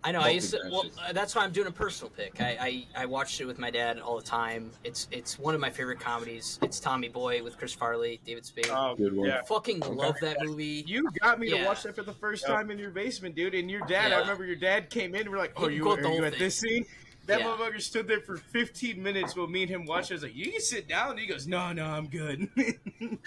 I know. I used to. Well, that's why I'm doing a personal pick. I watched it with my dad all the time. It's one of my favorite comedies. It's Tommy Boy with Chris Farley, David Spade. Oh, Good one. yeah. Fucking love that movie. You got me to Yeah. watch that for the first time in your basement, dude. And your dad, Yeah. I remember your dad came in and we're like, "Oh, He are got the you whole at thing. this scene?" That Yeah. motherfucker stood there for 15 minutes while me and him watched. I was like, "You can sit down." And he goes, "No, I'm good."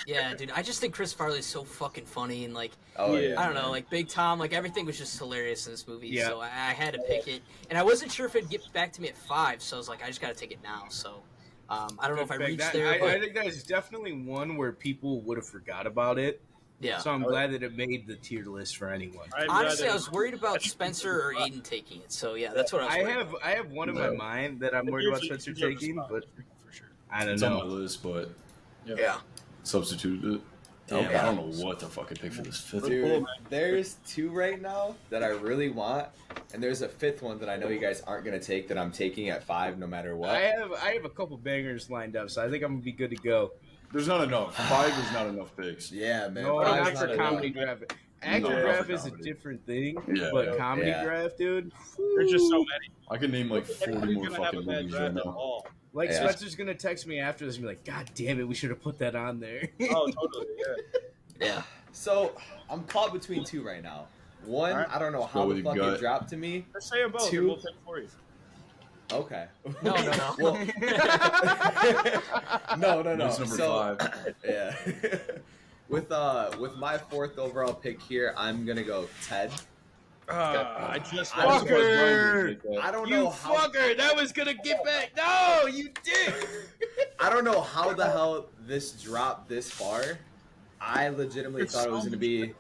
Yeah, dude. I just think Chris Farley's so fucking funny and like. Oh yeah. I don't know, like Big Tom, like everything was just hilarious in this movie. Yeah. So I had to pick it, and I wasn't sure if it'd get back to me at 5. So I was like, I just got to take it now. So I don't know if I reached there. I But think that is definitely one where people would have forgot about it. yeah. So I'm glad that it made the tier list for anyone. Honestly, I was worried about Spencer or Aiden taking it. So yeah, that's what I was. worried about. I have one in my mind that I'm worried about Spencer taking, but for sure. I don't It's on my know. list, but Yeah. substituted it. Damn, I don't know what to fucking pick for this fifth. Dude, there's 2 right now that I really want, and there's a 5th one that I know you guys aren't gonna take that I'm taking at 5 no matter what. I have a couple bangers lined up, so I think I'm gonna be good to go. There's not enough. 5 is not enough picks. Yeah, man. No, not for comedy enough. draft. Actor draft is a different thing, but comedy draft, dude. There's just so many. I can name like 40 more fucking movies right now. Like Spencer's gonna text me after this and be like, "God damn it, we should have put that on there." Oh, totally. Yeah. So I'm caught between 2 right now. One, Right. I don't know how the fuck it dropped to me. Let's say them both. 2, And we'll pick for you. okay. No. Well, no. That's number 5. Yeah. With my 4th overall pick here, I'm gonna go Ted. I just Fucker! I don't You know how. fucker! That was gonna get back. No, you dick! I don't know how the hell this dropped this far. I legitimately thought it was gonna be.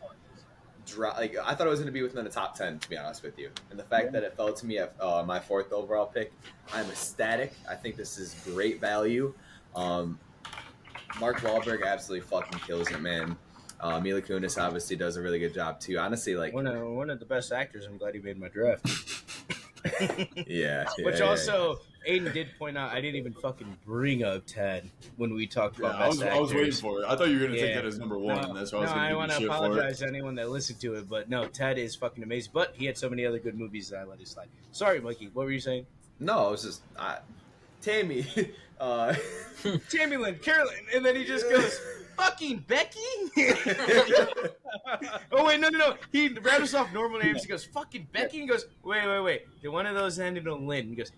I thought it was gonna be within the top 10, to be honest with you. And the fact that it fell to me at my 4th overall pick, I'm ecstatic. I think this is great value. Mark Wahlberg absolutely fucking kills it, man. Mila Kunis obviously does a really good job too. Honestly, like one of the best actors. I'm glad he made my draft. Which also, Aiden did point out I didn't even fucking bring up Ted when we talked about best actors. I was waiting for it. I thought you were gonna take that as number 1. No, that's why I was gonna want give to you shit apologize for to anyone that listened to it, but no, Ted is fucking amazing. But he had so many other good movies that I let it slide. Sorry, Mikey. What were you saying? No, it was just Tammy. Tammy Lynn, Carolyn, and then he just goes, "Fucking Becky." Oh wait, no. He rattles off normal names. He goes, "Fucking Becky." He goes, "Wait. Did one of those end in a Lynn?" He goes,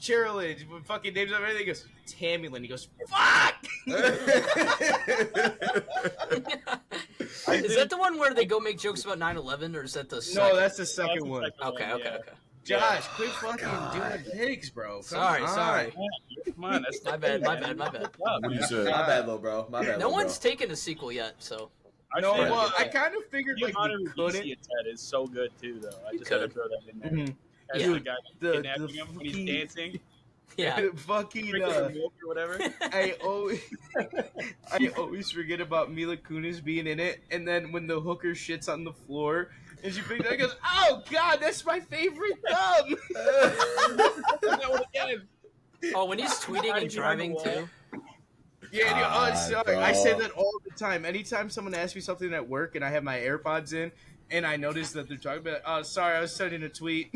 "Carolyn." Fucking names of everything. He goes, "Tammy Lynn." He goes, "Fuck." Is that the one where they go make jokes about 9/11, or is that the second? No, that's the second one. Okay. Josh, quit fucking doing picks, bro. Sorry. Come on, that's My bad. What do you say? My bad, little bro. My bad. No one's taken a sequel yet, so. No, well, I kind of figured like we couldn't. Ted is so good too, though. I just had to throw that in there. Mhm. As Yeah. the guy kidnapping him when he's dancing, Yeah. Fucking. drinking milk or whatever. I always forget about Mila Kunis being in it, and then when the hooker shits on the floor, and she picks it up, goes, "Oh God, that's my favorite thumb." That one again. Oh, when he's tweeting and driving too. Yeah, God, sorry. bro. I say that all the time. Anytime someone asks me something at work and I have my AirPods in, and I notice that they're talking about, "Oh, sorry, I was sending a tweet."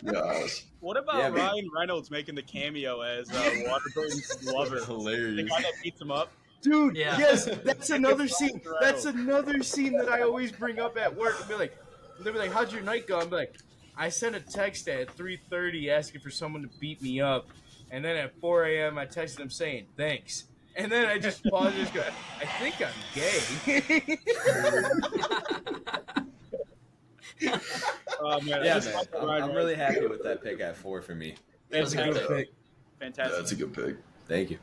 Gosh. What about Ryan Reynolds making the cameo as Waterboard's lover? Hilarious. The guy that beats him up. Dude, Yeah. yes, that's another scene. That's another scene that I always bring up at work. They'll be like, "How'd your night go?" I'm like, "I sent a text at 3:30 asking for someone to beat me up, and then at 4 a.m. I texted him saying thanks." And then I just pause and just go, "I think I'm gay." Oh man, Yeah, man. I'm really happy with that pick at 4 for me. That's a good pick. Fantastic. That's a good pick. Thank you.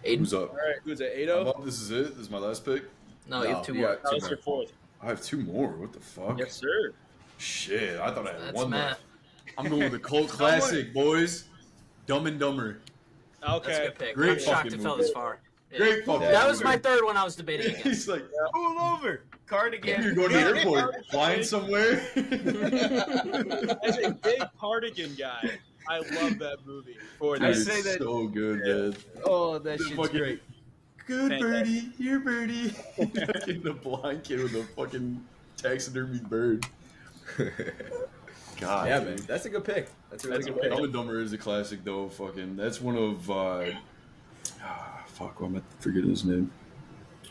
Aiden? Who's up? All right, who's it? I'm 8-0? up. This is it. This is my last pick. No, you have two you more. got Oh, two it's more. your fourth. I have 2 more. What the fuck? Yes, sir. Shit, I thought I had That's 1 Matt. left. I'm going with the cult classic, boys. Dumb and Dumber. Okay. That's a good pick. Great I'm shocked fucking it fell movie. this far. Yeah. Great fucking That was movie. my third one I was debating against. He's like, Pull over. Cardigan. you're going to the airport, flying somewhere. As a big cardigan guy, I love that movie. For I that. Dude, say it's that- so good, man. Oh, that The shit's fucking- great. Good Fantastic. birdie, here birdie. Fucking the blind kid with the fucking taxidermy bird. God, Yeah, dude. man. That's a good pick. That's a really That's a good good pick. Dumb and Dumber is a classic, though. Fucking, that's one of fuck, I'm forgetting his name.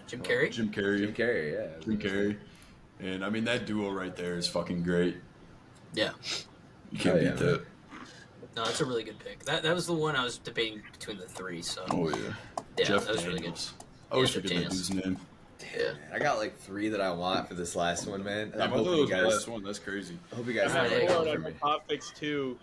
Jim Carrey? Jim Carrey. Jim Carrey, yeah. Jim Carrey. And I mean, that duo right there is fucking great. Yeah. You can't Oh, yeah, beat that. No, that's a really good pick. That was the one I was debating between the three, so. Oh yeah. Yeah, Jeff that was really good. Daniels. I always Yeah, forget Jeff that dude's name. Yeah. I got like 3 that I want for this last one, man. And I I'm thought hoping that you was the guys. last one. That's crazy. I hope you guys I have have Yeah, one four for on my me. top picks too.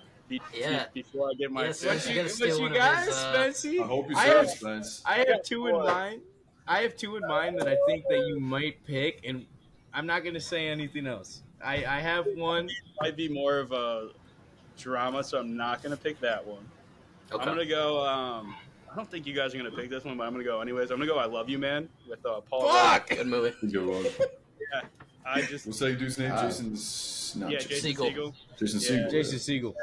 Yeah. Before I get my Yes, fifth. you gotta steal one of guys, his, Spency? I hope you I say have- it, Spence. I have 2 in mind. I have 2 in mind that I think that you might pick, and I'm not going to say anything else. I have one. Might be more of a drama, so I'm not gonna pick that one. Okay. I'm gonna go. I don't think you guys are gonna pick this one, but I'm gonna go anyways. I'm gonna go. I Love You, Man with Paul. Fuck! Good movie. Good one. Yeah, I just. What's that dude's name? Jason's not Yeah, Jason Jason Segel. Jason Yeah. Segel. Jason Segel.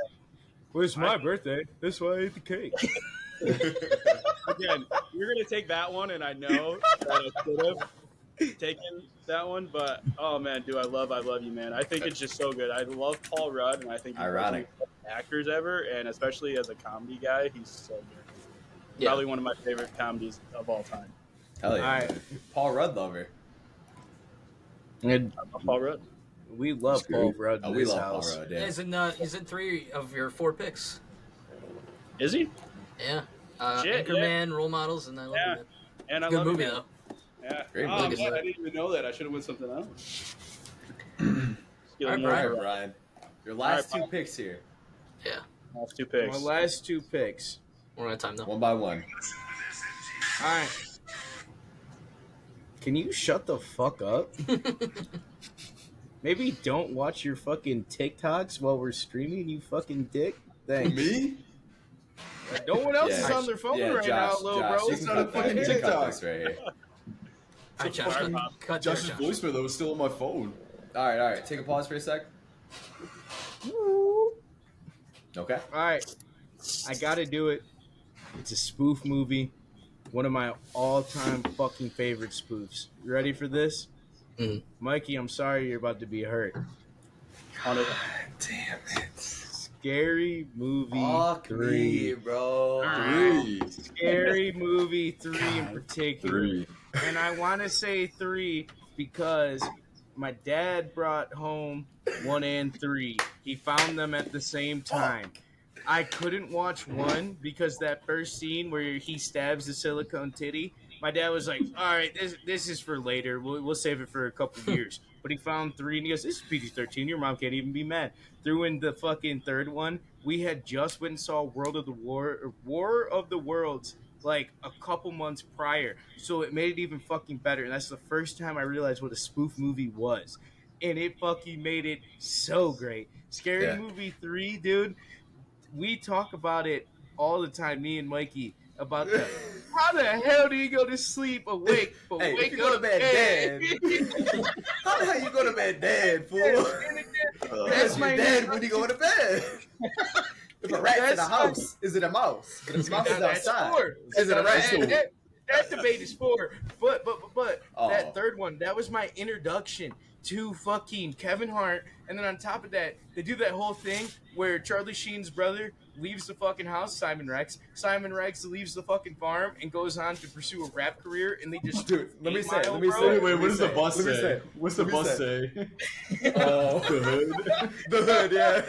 Well, it's my birthday. That's why I ate the cake. Again, you're gonna take that one, and I know that I could have taken that one, but oh man, I love you, man. I think it's just so good. I love Paul Rudd, and I think he's Ironic. one of the best actors ever, and especially as a comedy guy, he's so good. Yeah. Probably one of my favorite comedies of all time. Hell yeah. All right. Paul Rudd lover. And I love Paul Rudd. we love Paul Rudd. Oh, we love Paul Rudd. Yeah. He's in 3 of your 4 picks. Is he? Yeah. Shit, Anchorman, Role Models, and I Love You, Man. And I Good love movie, you, though. man. Yeah. Great Oh, movie. man, I didn't even know that. I should have went something else. All right, All right, Brian. Your last All right, two picks here. Yeah. Last 2 My picks. last 2 picks. We're out of time, though. One by one. All right. Can you shut the fuck up? Maybe don't watch your fucking TikToks while we're streaming, you fucking dick. Thanks. Me? No one else is Yeah. on their phone Yeah, right Josh, now, little Josh, bro. you It's can not a cut that. fucking You can cut TikTok. this right here. All right, Josh. Fucking Cut there, Josh's Josh. voicemail that was still on my phone. All right. Take a pause for a sec. Okay. All right. I gotta do it. It's a spoof movie. One of my all-time fucking favorite spoofs. You ready for this? Mhm. Mikey, I'm sorry you're about to be hurt. Damn it. Scary Movie Fuck 3. me, bro. 3. Scary Movie 3 in particular. 3. And I want to say 3 because my dad brought home 1 and 3. He found them at the same time. I couldn't watch 1 because that first scene where he stabs the silicone titty, my dad was like, all right, this is for later. We'll save it for a couple of years. But he found 3 and he goes, this is PG-13. Your mom can't even be mad. Threw in the fucking third one. We had just went and saw War of the Worlds like a couple months prior. So it made it even fucking better. And that's the first time I realized what a spoof movie was. And it fucking made it so great. Scary Movie 3, dude. We talk about it all the time, me and Mikey, about the how the hell do you go to sleep awake but Hey, wake if you go to up bed dead? How the hell you go to bed dead, fool? That's your dead when you go to bed. If a rat's in a That's house, is it a mouse? If a mouse is That's outside, 4. is it a rat? That debate is 4. But Oh. that third one, that was my introduction to fucking Kevin Hart. And then on top of that, they do that whole thing where Charlie Sheen's brother leaves the fucking house, Simon Rex. Simon Rex leaves the fucking farm and goes on to pursue a rap career, and they just Dude, let me say. Wait, what does the bus Let me say? What's the Let me bus say. say? Oh, The hood. the hood, yeah.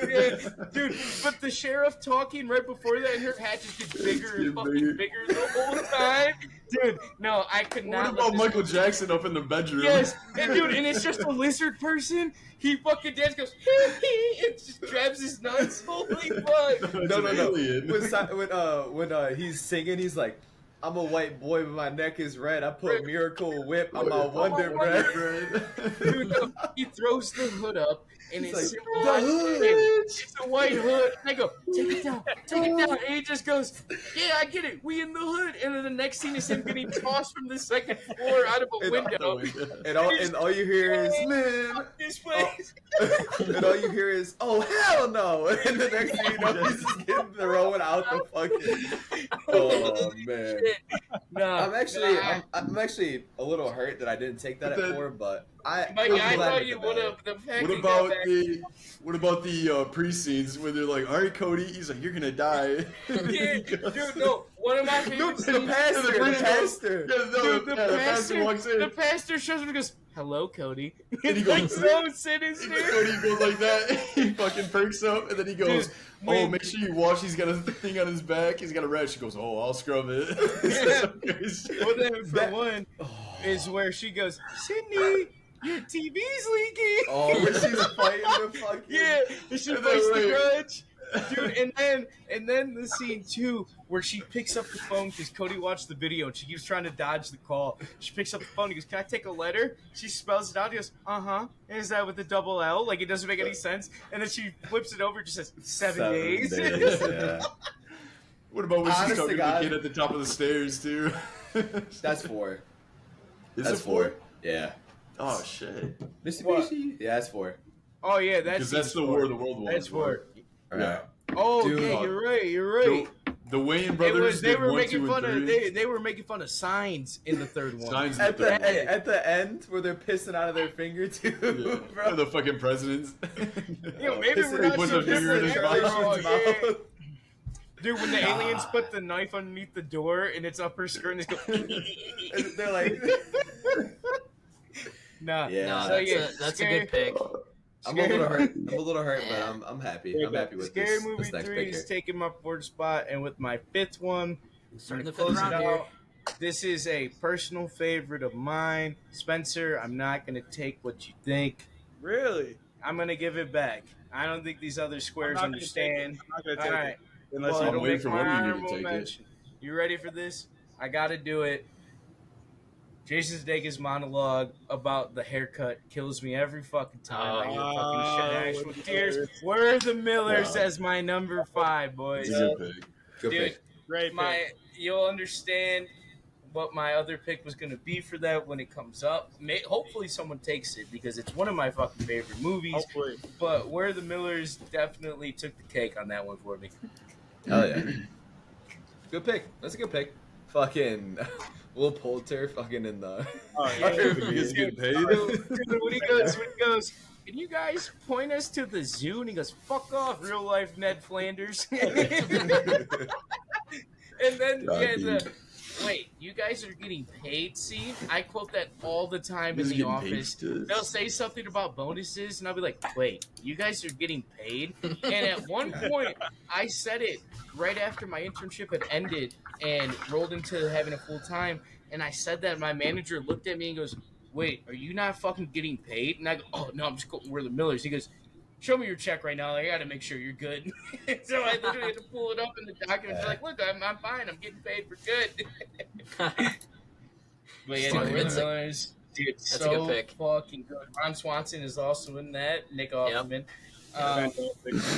Yeah, dude, but the sheriff talking right before that, and her hat just gets bigger and fucking bigger the whole time. Dude, no, I could What not. about Michael Jackson up in the bedroom? Yes, and dude, and it's just a lizard person. He fucking dances, goes hee hee, and just grabs his nuts. Holy fuck! No. Alien. When he's singing, he's like, I'm a white boy, but my neck is red. I put Miracle Whip on my Wonder Bread. Dude, no, he throws the hood up, and He's it's like, simple. "The hood." It's a white hood. And I go, take it down, and he just goes, yeah, I get it. We in the hood, and then the next scene is him getting tossed from the second floor out of a window. And all you hear is, man. This place. And all you hear is, oh, hell no. And the next thing you know, he's just getting thrown out the fucking. Oh, man. Nah, I'm actually a little hurt that I didn't take that at 4, but Mikey, I I'm glad thought to you get that. would have. The fact What you about got back- the pre-scenes where they're like, all right, Cody, he's like, you're gonna die. Yeah, dude, no. One of my favorite No, the scenes. pastor. Dude, the pastor walks in. The pastor shows up and goes, "Hello, Cody." And he It's like goes- so sinister. Cody goes like that, he fucking perks up, and then he goes, Dude, oh, when- make sure you wash, he's got a thing on his back, he's got a rash. She goes, oh, I'll scrub it. Well, then for one is where she goes, Sydney, your TV's leaking. Oh, when she's fighting the fucking. Yeah, and she And fights then, the wait. grudge. Dude, and then the scene 2 where she picks up the phone because Cody watched the video and she keeps trying to dodge the call. She picks up the phone. He goes, "Can I take a letter?" She spells it out. He goes, "Uh-huh." And is that with a double L? Like, it doesn't make any sense. And then she flips it over. It just says 7 days. Yeah. What about when she's Honest to talking to the God. kid at the top of the stairs, too? That's 4. Is That's it 4? Yeah. Oh, shit. Mitsubishi. Yeah, that's 4. Oh yeah, Because that's the War of the World one. That's 4. Yeah. Oh Dude. yeah, you're right. You're right. The Wayans brothers They did were 1, making 2, fun and of 3. they were making fun of signs in the third one. Signs in At the the third one. at the end where they're pissing out of their finger too, Yeah. bro. The fucking presidents. Yo, maybe Pissing we're not put so the finger in his different. mouth. Oh, yeah. Dude, when the aliens put the knife underneath the door and it's up her skirt and it's go. They're like, Nah, Yeah. No, So, that's a good pick. I'm a little hurt. But I'm happy. I'm happy with Scary this. Movie This next 3 pick is here. taking my 4th spot, and with my 5th one, Starting the to close fifth it round here. out. This is a personal favorite of mine, Spencer. I'm not gonna take what you think. Really? I'm gonna give it back. I don't think these other squares I'm not gonna take understand. it. I'm not gonna All take right. it. Unless Well, you I'm it'll waiting make for my one of you to honorable take it. mention. You ready for this? I gotta do it. Jason Sudeikis' monologue about the haircut kills me every fucking time. I get fucking shit with tears. Where are the Millers as my number 5, boys? It's a good pick. Good Dude, pick. Great pick. You'll understand what my other pick was gonna be for that when it comes up. Hopefully someone takes it because it's one of my fucking favorite movies. Hopefully. But Where the Millers definitely took the cake on that one for me. Hell yeah. Good pick. That's a good pick. Fucking Will Poulter fucking in the Oh, yeah. He's getting paid. Dude, when he goes, can you guys point us to the zoo? And he goes, fuck off, real life Ned Flanders. And then, wait, you guys are getting paid? See, I quote that all the time in He's the getting office. paid. They'll say something about bonuses, and I'll be like, wait, you guys are getting paid? And at one point, I said it right after my internship had ended and rolled into having a full time. And I said that, my manager looked at me and goes, wait, are you not fucking getting paid? And I go, oh, no, I'm just going, we're the Millers. He goes, show me your check right now. I got to make sure you're good. So I literally had to pull it up in the document. Like, look, I'm fine. I'm getting paid for good. But yeah, Fucking we're the sick. Millers. Dude, That's a so good pick. fucking good. Ron Swanson is also in that. Nick Offerman.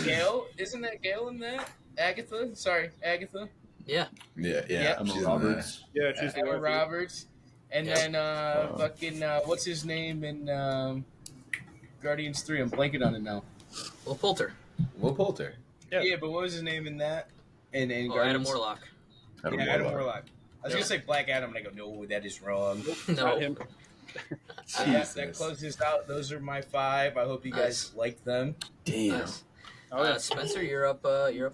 Gail, isn't that Gail in that? Agatha? Sorry, Agatha. Yeah. Yeah. Emma she's in Roberts. Yeah, she's the Emma wife. Roberts. And Yep. then fucking, what's his name in Guardians 3? I'm blanking on it now. Will Poulter. that. Will Poulter. Yeah. Yeah, but what was his name in that? In Oh, Adam Guardians? Warlock. Adam Warlock. I was going to say Black Adam, and I go, no, that is wrong. No. Not him. That closes out. Those are my 5. I hope you guys like them. Damn. Nice. Oh, yeah. Spencer, you're up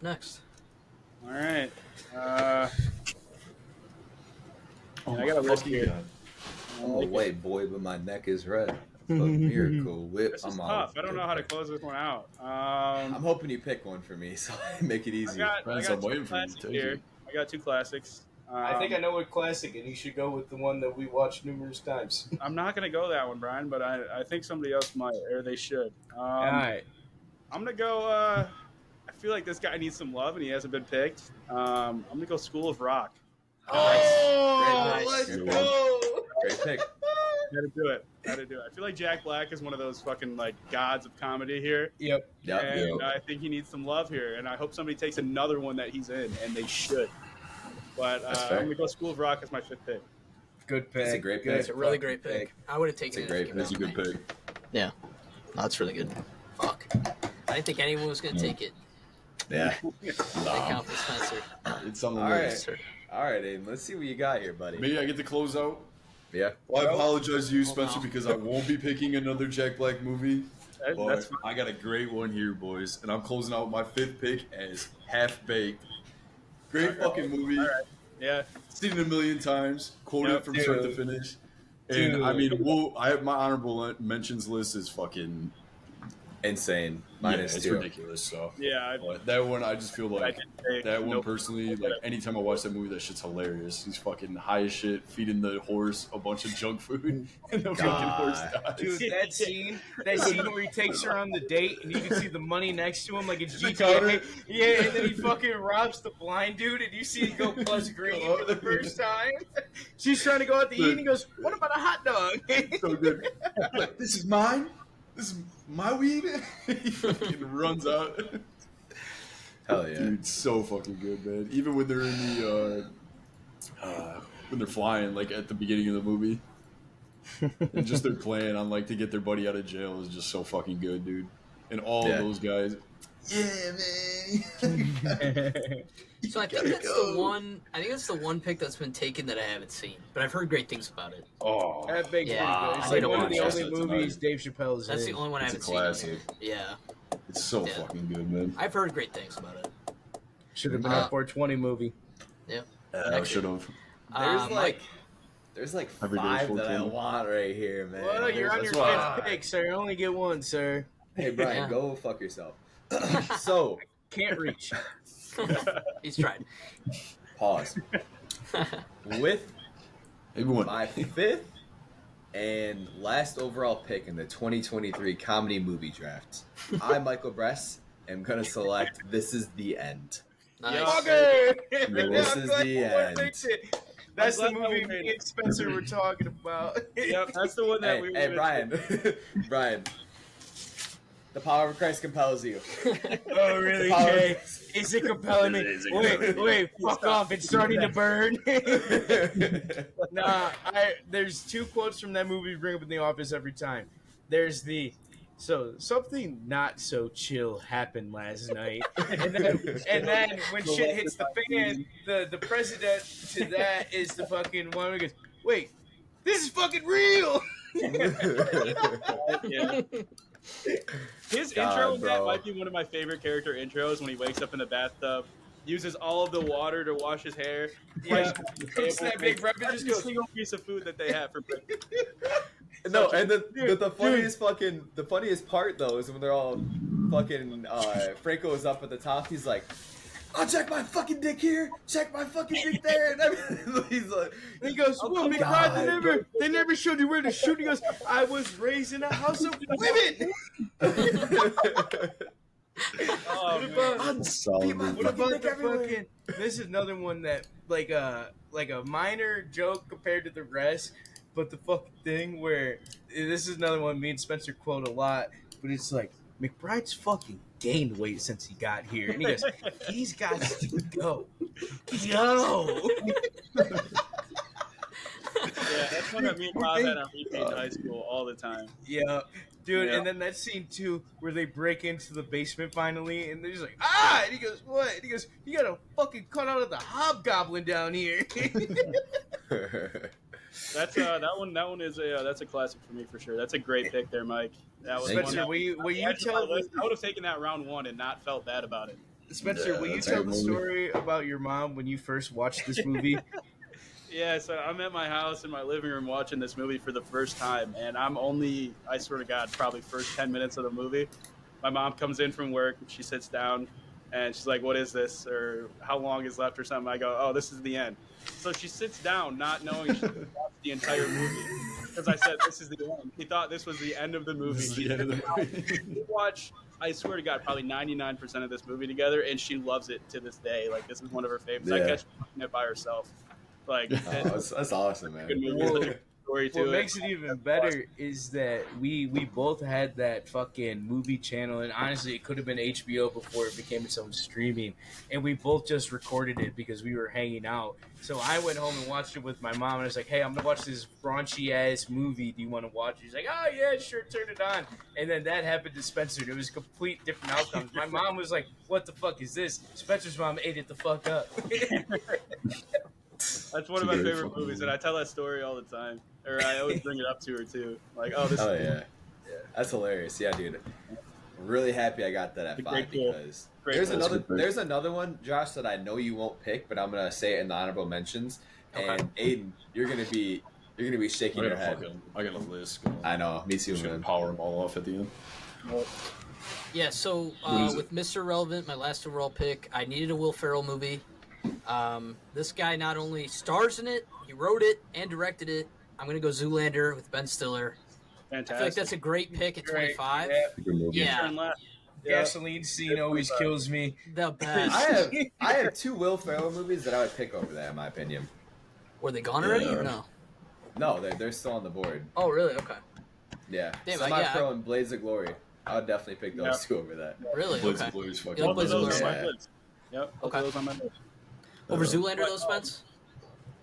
next. All right. I got a list here. Oh wait, boy, but my neck is red. But Miracle Whip. This is I'm tough. I don't know how to close this one out. I'm hoping you pick one for me, so I make it I easy. got I'm two waiting for you to classics take here. it. I got 2 classics. I think I know what classic, and you should go with the one that we watched numerous times. I'm not going to go that one, Brian, but I think somebody else might, or they should. All right. I'm going to go. I feel like this guy needs some love, and he hasn't been picked. I'm going to go School of Rock. Oh, Nice. let's Good go. Great pick. Had to do it. I feel like Jack Black is one of those fucking like gods of comedy here, Yep. and I think he needs some love here. And I hope somebody takes another one that he's in, and they should. But That's I'm fair. gonna go School of Rock as my 5th pick. Good pick. It's a great Good pick. It's a really fucking great pick. I would have taken It's a it. great if it That's a came good out to me. pick. Yeah. No, that's really good. Fuck. I didn't think anyone was going to take it. Yeah. They count for Spencer. It's on the All right. list. All right, Aiden. Let's see what you got here, buddy. Maybe I get to close out. Yeah. Well, I apologize to you, Hold Spencer, on. because I won't be picking another Jack Black movie. But That's fine. I got a great one here, boys. And I'm closing out my 5th pick as Half Baked. Great fucking movie. All right. Yeah. Seen it a million times. Quoted Yep, it from start to dude. finish. And Dude. I mean, I have my honorable mentions list is fucking Insane. yeah, Minus it's 2. ridiculous. So Yeah. but that one, I just feel I like did say that one nope. personally, like anytime I watch that movie, that shit's hilarious. He's fucking high as shit, feeding the horse a bunch of junk food, and the fucking horse dies. Dude, that scene where he takes her on the date and you can see the money next to him like it's The counter. GTA. Yeah, and then he fucking robs the blind dude and you see it go plus green for the first time. She's trying to go out to eat and he goes, what about a hot dog? So good. Like, this is mine. This is my weed. He fucking runs out. Hell yeah. Dude, so fucking good, man. Even when they're in the when they're flying, like at the beginning of the movie, and just they're playing on like to get their buddy out of jail is just so fucking good, dude. And all of those guys, yeah, man. So I think that's the one. I think that's the one pick that's been taken that I haven't seen, but I've heard great things about it. Oh, That makes Yeah, pretty I good. It's need like to one of the watch only that movies tonight. Dave Chappelle's That's in. the only one I It's a haven't classic. seen. Yeah, it's so Yeah. fucking good, man. I've heard great things about it. Should have been a 420 movie. Yep. I should have. There's like Every day 5 that I 420. want right here, man. Well, you're on your That's fifth why- pick, sir. You only get one, sir. Hey, Brian, Yeah. go fuck yourself. So, Can't reach. He's tried. pause. With Everyone. my 5th and last overall pick in the 2023 comedy movie draft, I, Michael Bress, am going to select This Is the End. Nice. Okay. This is the end. That's the I'm glad movie we made me and Spencer were talking about. Yep, that's the one that we were Hey, gonna Brian. Brian. The power of Christ compels you. Oh, really, The power- Jay? Is it compelling me? Wait, fuck off. It's starting to burn. Nah, there's 2 quotes from that movie we bring up in the office every time. There's the, so something not so chill happened last night. And then when shit hits the fan, the president to that is the fucking one who goes, wait, this is fucking real. Yeah. His God, intro in that bro. might be one of my favorite character intros when he wakes up in the bathtub, uses all of the water to wash his hair. Yeah. It's that big breakfast just every goes- single piece of food that they have for breakfast. No, and the funniest part though is when they're all fucking Franco is up at the top. He's like, "I'll check my fucking dick here, check my fucking dick there," and everything. He's like, And he goes, well, McBride, God, they never showed you where to shoot. He goes, I was raised in a house of women. Oh, man. Beat my What fucking about dick the everywhere. fucking? This is another one that like a minor joke compared to the rest, but the fucking thing where this is another one me and Spencer quote a lot, but it's like McBride's fucking gained weight since he got here, and he goes, he's got to go. Yeah, that's one that me and Bob had on repeat in high school all the time. Yeah, dude, Yeah. and then that scene too, where they break into the basement finally, and they're just like, ah! And he goes, what? And he goes, you got a fucking cut out of the hobgoblin down here. That's that one is that's a classic for me for sure. That's a great pick there, Mike. That was Thank one Spencer, that, will you actually, tell I would have taken that round 1 and not felt bad about it. Spencer, Yeah, will you that's a tell good the movie. story about your mom when you first watched this movie? Yeah, so I'm at my house in my living room watching this movie for the first time, and I'm only, I swear to God, probably first 10 minutes of the movie. My mom comes in from work, she sits down, and she's like, what is this? Or how long is left or something? I go, oh, this is the end. So she sits down not knowing she watched the entire movie. Because I said, this is the end. He thought this was the end of the movie. This is the end of the movie. We watch, I swear to God, probably 99% of this movie together, and she loves it to this day. Like, this is one of her favorites. I Yeah. catch her watching it by herself. Like, Oh, that's awesome, man. good movie. Such a good story to What it. makes it even better is that we both had that fucking movie channel, and honestly, it could have been HBO before it became its own streaming, and we both just recorded it because we were hanging out. So I went home and watched it with my mom, and I was like, hey, I'm going to watch this raunchy ass movie. Do you want to watch it? She's like, oh, yeah, sure, turn it on. And then that happened to Spencer. It was complete different outcomes. My mom was like, what the fuck is this? Spencer's mom ate it the fuck up. That's one of my favorite movies, and I tell that story all the time. Or I always bring it up to her, too. Like, oh, this Oh is yeah, that's hilarious. Yeah, dude. Really happy I got that at It's a 5 great pick. because Great there's pick. there's another one, Josh, that I know you won't pick, but I'm gonna say it in the honorable mentions. Okay. And Aiden, you're gonna be shaking your head. I got a list. I know, me too, Just gonna man. power them all off at the end. Yeah, so is with Mr. Relevant, my last overall pick, I needed a Will Ferrell movie. This guy not only stars in it, he wrote it and directed it. I'm going to go Zoolander with Ben Stiller. I fantastic. feel like that's a great pick at 25. Yeah. Good movie. Yeah, Turn left. Yeah. Gasoline scene always kills me. the best. I have 2 Will Ferrell movies that I would pick over that, in my opinion. Were they gone already or Yeah. no? No, they're still on the board. Oh, really? Okay. Yeah, Damn, Semi-Pro yeah, and Blades of Glory. I would definitely pick those two over that. Really? Blades Okay. of Glory is fucking You like Blades of Those Glory? are my list. Yep. Okay. Those on my list. Over Zoolander, though, Spence?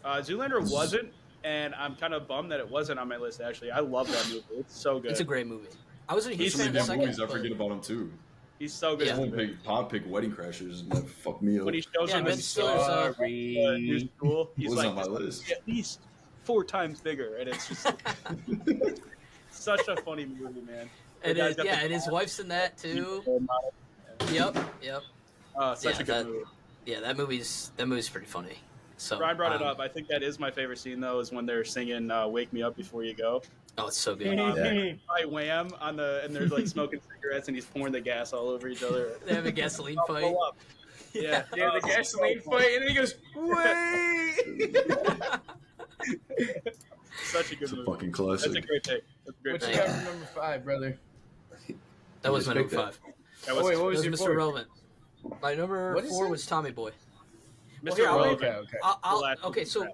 Zoolander wasn't, and I'm kind of bummed that it wasn't on my list. Actually, I love that movie. It's so good. It's a great movie. I wasn't a huge Some fan of of the the damn second. movies, I forget about him too. He's so good. Yeah. Pop pick Wedding Crashers and that fucked me up. When he shows him Ben his Stiller's, new school, he's was like on my list. at least 4 times bigger, and it's just such a funny movie, man. And his wife's in that too. Yep. Such a good movie. Yeah, that movie's pretty funny. So Brian brought it up. I think that is my favorite scene though, is when they're singing "Wake Me Up Before You Go." Oh, it's so good. By Wham and they're like smoking cigarettes and he's pouring the gas all over each other. They have a gasoline fight. Pull up. Yeah, The gasoline fight, and then he goes, "Wait!" Such a good It's a movie. fucking classic. That's a great pick. That's a great What you pick. got for number 5, brother? That was my Just number picked 5. That was, Wait, what That was was your Mr. 4? Relevant. My number What is 4 it? was Tommy Boy. Mr. here, I'll Relevant. Okay. Okay, so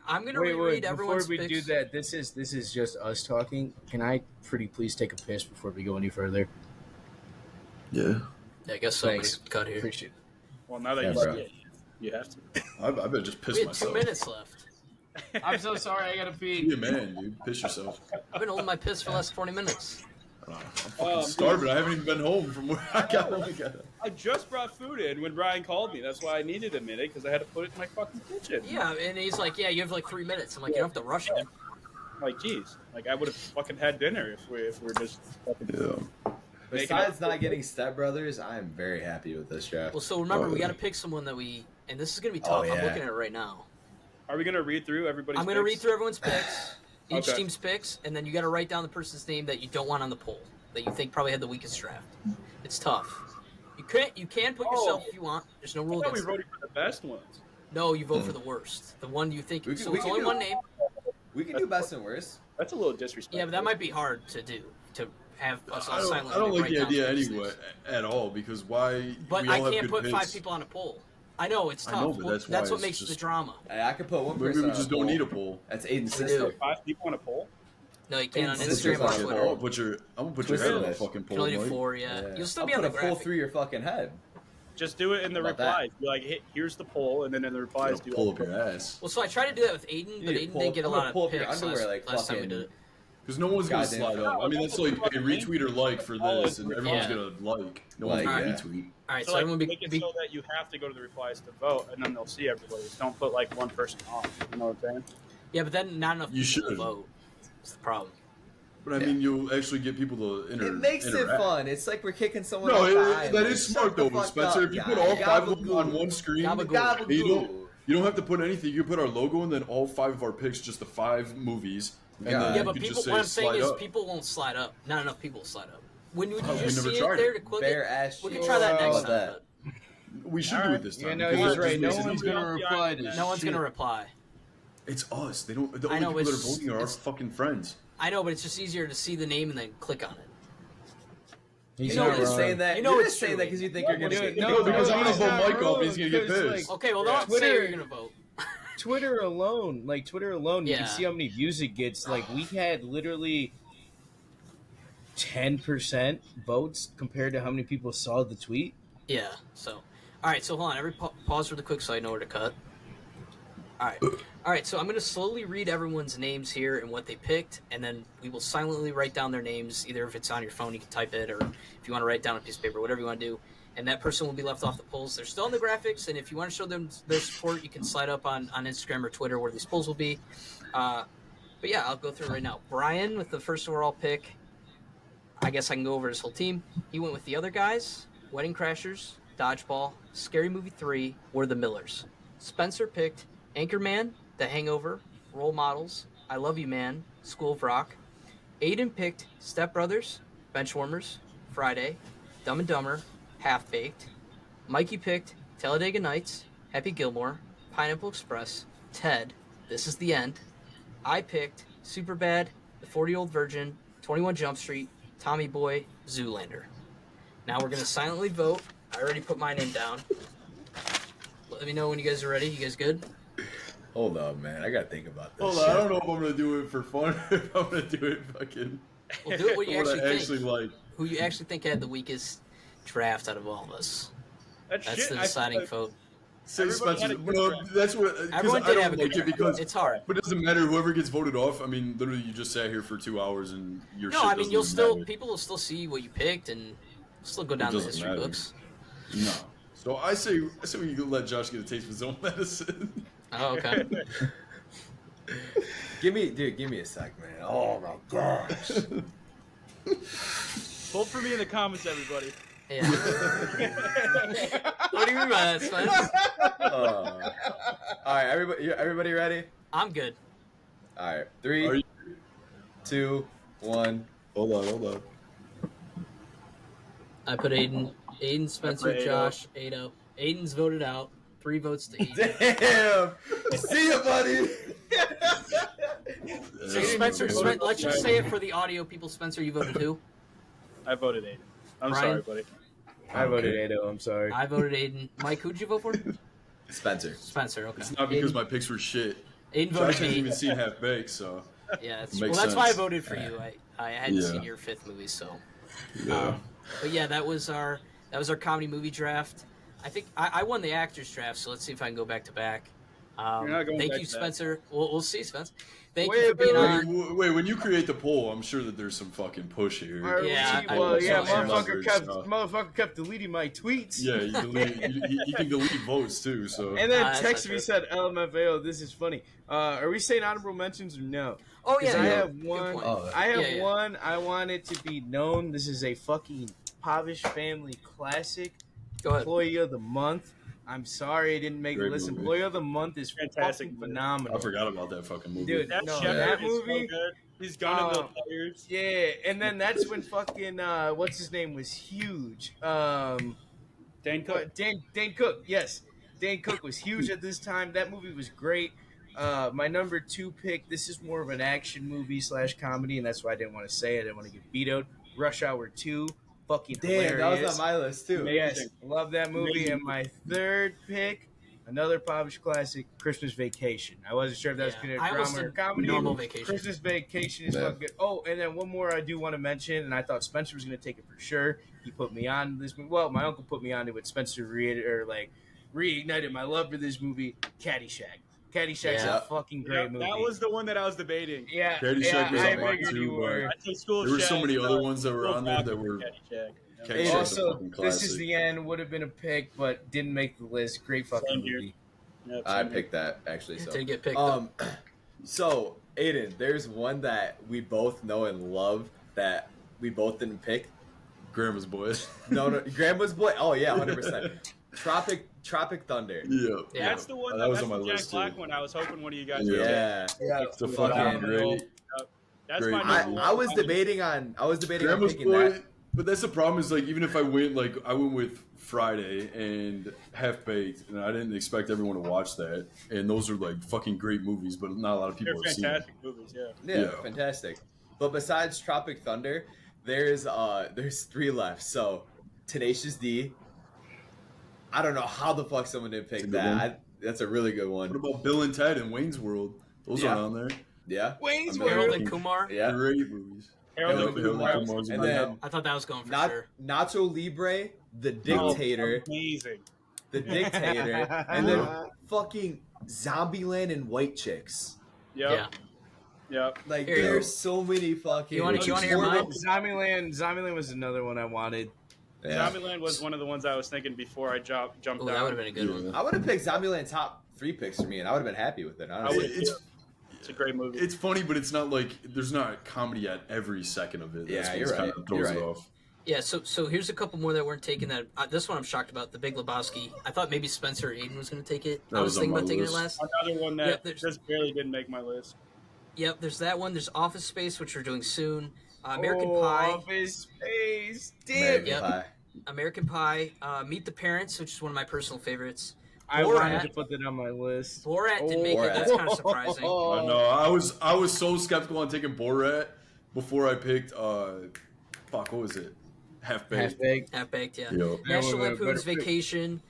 I'm gonna Wait, reread before everyone's we picks. do that, this is just us talking. Can I pretty please take a piss before we go any further? Yeah. Yeah, I guess so. Thanks. Cut here. Appreciate it. Well, now that Yeah, you bro. see it, you have to. I better just piss We had myself. 2 minutes left. I'm so sorry, I gotta pee. Be a man, dude. Piss yourself. I've been holding my piss for the last 20 minutes. I'm fucking starving. I haven't even been home from where I got. Oh my god. I just brought food in when Brian called me. That's why I needed a minute, because I had to put it in my fucking kitchen. Yeah, and he's like, "Yeah, you have like 3 minutes." I'm like, "You don't have to rush it." Like, geez, like I would have fucking had dinner if we're just fucking. Yeah. Besides not getting Step Brothers, I am very happy with this draft. Well, so remember, we got to pick someone that we, and this is gonna be tough. I'm looking at it right now. Are we gonna read through everybody's? I'm gonna picks? read through everyone's picks, each Okay. team's picks, and then you got to write down the person's name that you don't want on the poll that you think probably had the weakest draft. It's tough. You can put yourself if you want. There's no rule I thought we against it. voted for the best ones. No, you vote for the worst, the one you think. We can- So we it's can only do- one name. We can do best and worst. That's a little disrespectful. Yeah, but that might be hard to do. To have us all I silently don't like write the down idea people's anyway names. at all because why? But we all I have can't good put picks. 5 people on a poll. I know it's tough. I know, but Well, that's that's why what it's makes the just- drama. I could put one Maybe person we on just a don't poll. need a poll. That's Aiden's We sister. do. 5 people on a poll. No, you can't on It's Instagram or just Twitter. like I'm gonna put your Twist head on it. a fucking You can poll. only do Mike. 4, yeah. You'll still I'll be on put the a poll graphic. through your fucking head. Just do it in the How about that? replies. Be like, hey, here's the poll, and then in the replies, do Pull all up your ass. Well, so I tried to do that with Aiden, but Yeah, Aiden pull- didn't get a I'm gonna lot pull of up your picks underwear last like time we fucking- did it. Because no one's gonna Goddamn. slide up. I mean, that's like a retweet or like for this, and everyone's Yeah. gonna like. No one's Like, gonna yeah. retweet. All right, So so like, everyone make it be so that you have to go to the replies to vote, and then they'll see everybody's. Don't put like one person off. You know what I'm saying? yeah, but then not enough You people will should. vote. That's the problem. But I mean, you'll actually get people to It makes interact. it fun. It's like we're kicking someone No, off the island. that is smart Shut the though, fuck Spencer. up, If you put guy. all 5 of them Gabagool. on one screen, Gabagool. you don't have to put anything. You put our logo and then all 5 of our picks, just the 5 movies. And Yeah. then Yeah, you but could people. just say What I'm saying slide is, up. people won't slide up. Not enough people will slide up. When you we just never see it tried there it. to click Bare it, ass we shit. can try that next How time. about We should All do right. it this time. Yeah, no, because he's it just right. No makes it one's easier. gonna reply to No one's shit. gonna reply. It's us. They don't. The I only know, people that are it's- voting are our it's- fucking friends. I know, but it's just easier to see the name and then click on it. He's You know not you're just wrong. saying that. You know You're it's just saying true. that because you think you're gonna No, get. no, because I'm gonna he's vote not Mike off and wrong, he's gonna get 'cause, pissed. Okay, well, Yeah. don't say Twitter- you're gonna vote. Twitter alone, you Yeah. can see how many views it gets. Like, we had literally 10% votes compared to how many people saw the tweet. Yeah. So, all right. So hold on. Pause really quick so I know where to cut. All right. All right. So I'm gonna slowly read everyone's names here and what they picked, and then we will silently write down their names. Either if it's on your phone, you can type it, or if you want to write down a piece of paper, whatever you want to do. And that person will be left off the polls. They're still in the graphics, and if you want to show them their support, you can slide up on Instagram or Twitter where these polls will be. But yeah, I'll go through it right now. Brian with the first overall pick. I guess I can go over his whole team. He went with the other guys: Wedding Crashers, Dodgeball, Scary Movie 3, We're the Millers. Spencer picked Anchorman, The Hangover, Role Models, I Love You Man, School of Rock. Aiden picked Step Brothers, Benchwarmers, Friday, Dumb and Dumber, Half Baked. Mikey picked Talladega Nights, Happy Gilmore, Pineapple Express, Ted, This Is the End. I picked Superbad, The 40-Year-Old Virgin, 21 Jump Street, Tommy Boy, Zoolander. Now we're going to silently vote. I already put my name down. Let me know when you guys are ready. You guys good? Hold up, man. I gotta think about this. Hold on, I don't know if I'm gonna do it for fun or if I'm gonna do it fucking. Well, do it what you What I actually actually think. like. Who you actually think had the weakest draft out of all of us? That's shit, the deciding vote. Say Everybody had Spencer. a good No, draft. that's what. Everyone I did don't have a good like it draft. because It's hard. But it doesn't matter. Whoever gets voted off. I mean, literally, you just sat here for 2 hours and your No, shit I mean doesn't you'll even still matter. people will still see what you picked and still go down the doesn't history matter. books. No. So I say we can let Josh get a taste of his own medicine. Oh, okay. Give me a sec, man. Oh my gosh. Vote for me in the comments, everybody. Yeah. What do you mean by that, Spence? All right, everybody ready? I'm good. All right, Are 3, you- 2, 1. Hold on. I put Aiden, Spencer, Ado. Josh, Ado. Aiden's voted out. 3 votes to Aiden. Damn. See ya, buddy. So Spencer, let's just say it for the audio people. Spencer, you voted who? I voted Aiden. I'm Brian? sorry, buddy. I voted Ado. I'm sorry. I voted Aiden. Mike, who'd you vote for? Spencer. Spencer, okay. It's not because Aiden, my picks were shit. Aiden Josh voted hasn't me. even seen Half Baked, so Yeah, Makes well, that's why I sense. voted for you. I hadn't Yeah. seen your 5th movie, so. yeah. But yeah, that was our comedy movie draft. I think I won the actors draft, so let's see if I can go back to back. You're not going Thank back you, to back. Spencer. We'll see, Spence. Thank Wait, you for being wait, on. Wait, when you create the poll, I'm sure that there's some fucking push here. Yeah, I well, will. yeah, Some motherfucker kept deleting my tweets. Yeah, you can delete votes too. So And then that's text not me true. said, "LMFAO, this is funny." Are we saying honorable mentions or no? Oh 'Cause yeah, I yeah. have Good one. point. Oh, I have Yeah. one. I want it to be known. This is a fucking Pavish family classic. Go ahead. Employee of the month. I'm sorry I didn't make the Great list. movie. Employee of the month is Fantastic fucking movie. phenomenal. I forgot about that fucking movie. Dude, That no, Shepherd that is movie. so good. He's gunning the players. Yeah, and then that's when fucking what's his name was huge. Dan Cook. Dane Cook, yes. Dane Cook was huge at this time. That movie was great. My number 2 pick, this is more of an action movie / comedy, and that's why I didn't want to say it. I didn't want to get vetoed. Rush Hour 2, fucking Damn, hilarious. that was on my list too. Amazing. Yes, love that movie. Amazing. And my 3rd pick, another Pavish classic, Christmas Vacation. I wasn't sure if that was Yeah, going to I almost drama or did comedy. Normal Vacation. Christmas Vacation is Yeah. fucking good. Oh, and then one more I do want to mention, and I thought Spencer was going to take it for sure. He put me on this movie. Well, my uncle put me on to it. Spencer reignited my love for this movie, Caddyshack. Caddyshack's Yeah. a fucking great Yeah, movie. that was the one that I was debating. yeah, Caddyshack was I on mine figured too, you but- were. I took school. There were so chef, many so other ones that were real on there that happy were- with Caddyshack. Yeah. Caddyshack. And Caddyshack's a also, fucking This Is classic. the End would have been a pick, but didn't make the list. Great fucking Same here. movie. Yep, I same picked that actually. So Didn't get picked up. So Aiden, there's one that we both know and love that we both didn't pick. Grandma's Boys. No, Grandma's Boy. Oh yeah, 100%. Tropic Thunder. Yeah. Yeah. That's the one. That was That's on my the Jack list, Black too. one. I was hoping one of you guys. Yeah. would take. Yeah. It's a Fucking fucking great. That's Great my movie. number one. I was debating on Grandma's picking Boy. that. But that's the problem is like even if I went with Friday and Half Baked, and I didn't expect everyone to watch that, and those are like fucking great movies, but not a lot of They're people have seen them. fantastic movies. Yeah. Yeah, Yeah. fantastic. But besides Tropic Thunder, there's 3 left. So Tenacious D. I don't know how the fuck someone didn't pick That's a good that. That's a really good one. What about Bill and Ted and Wayne's World? Those Yeah. are on there. Yeah, Wayne's Harold World. and Kumar. yeah. Great movies. Harold and Harold Kumar. Kumar's And in there. then I thought that was going for Not sure. Nacho Libre, The Dictator, Amazing. The Dictator, and then fucking Zombieland and White Chicks. Yep. Yeah. Yep. Like Here you go. there's so many fucking. You wanna hear mine? Zombieland was another one I wanted. Yeah. Zombieland was one of the ones I was thinking before I jumped Oh, down. that would have been a good one. I would have picked Zombieland top 3 picks for me, and I would have been happy with it. I Honestly. would- It's It's a great movie. it's funny, but it's not like there's not comedy at every second of it. Yeah, That's you're what's right. kind of throws You're it right. off. Yeah, so here's a couple more that weren't taken. That this one I'm shocked about. The Big Lebowski. I thought maybe Spencer or Aiden was going to take it. That I was was on thinking my about taking it list. last. Another one Yeah, that there's- just barely didn't make my list. Yep, there's that one. There's Office Space, which we're doing soon. American Pie. Office Space. Damn. American Yep. Pie. American Pie. Meet the Parents, which is one of my personal favorites. I Borat. wanted to put that on my list. Borat didn't make it. That's kind of surprising. I know. I was so skeptical on taking Borat before I picked what was it? Half Baked. Half baked. Half Baked, yeah. Yo. National Yeah, Lampoon's better pick. Vacation.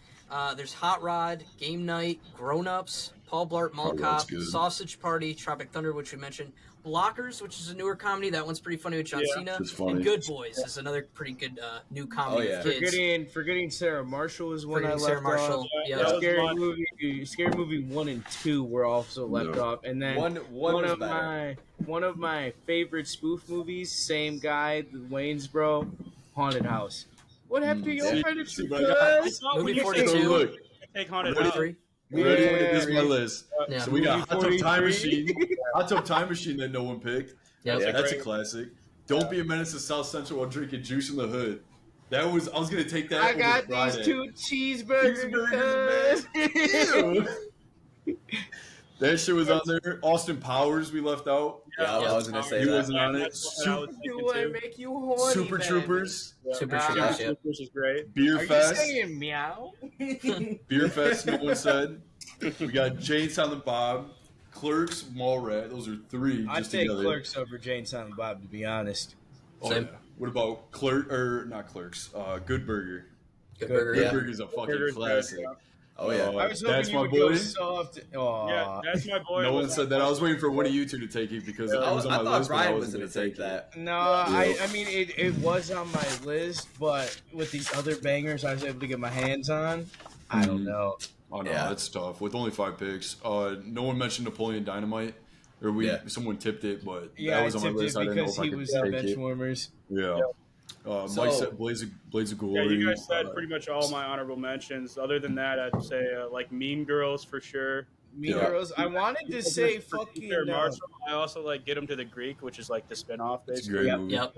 There's Hot Rod, Game Night, Grown Ups, Paul Blart Mall Rod's Cop, good. Sausage Party, Tropic Thunder, which we mentioned, Blockers, which is a newer comedy. That one's pretty funny with John Cena. It's funny. And Good Boys is another pretty good new comedy with kids. Forgetting Sarah Marshall is one I left Sarah Marshall. off. Yeah. Scary movie 1 and 2 were also left off, and then one of my favorite spoof movies, same guy, the Wayans bro, Haunted House. What happened to your furniture? Movie 42. Look, Take Haunted ready House. for this is my list. Yeah. So we got Hot Tub 43. Time Machine. Hot Tub Time Machine that no one picked. Yep. That's a classic. Don't be a menace to South Central while drinking juice in the hood. I was gonna take that. I got over these Friday. 2 cheeseburgers. Ew. That shit was on there. Austin Powers we left out. Yeah, I was gonna say He that. wasn't on it. Do I make you horny? Super Troopers. Super Super Troopers, yeah. Troopers is great. Beer Are you Fest. saying meow? Beer Fest, no one said. We got Jane Silent Bob, Clerks, Mallrat. Those are 3 I'd just take together. Clerks over Jane Silent Bob, to be honest. Oh, Same. yeah. What about not Clerks? Good Burger. Good Burger. Good Yeah. Burger's a fucking Burger's classic. good, Oh yeah. I was hoping That's you my would go boy. soft. Aw. Yeah, that's my boy. No one said that. I was waiting for one of you two to take it because it was on my I thought list. but I Brian was wasn't gonna take that. No, I mean it was on my list, but with these other bangers I was able to get my hands on, I don't know. Oh no, Yeah. that's tough. With only 5 picks, no one mentioned Napoleon Dynamite, or someone tipped it, but Yeah, that was I on my tipped list. it I didn't know because if I he could was in take Bench it. Warmers. Yeah. Mike said Blades of Glory. Yeah, you guys said pretty much all my honorable mentions. Other than that, I'd say like Mean Girls for sure. Mean Girls. I wanted to say fucking. Marshall. I also like Get Him to the Greek, which is like the spinoff, It's a basically. great movie. Yep.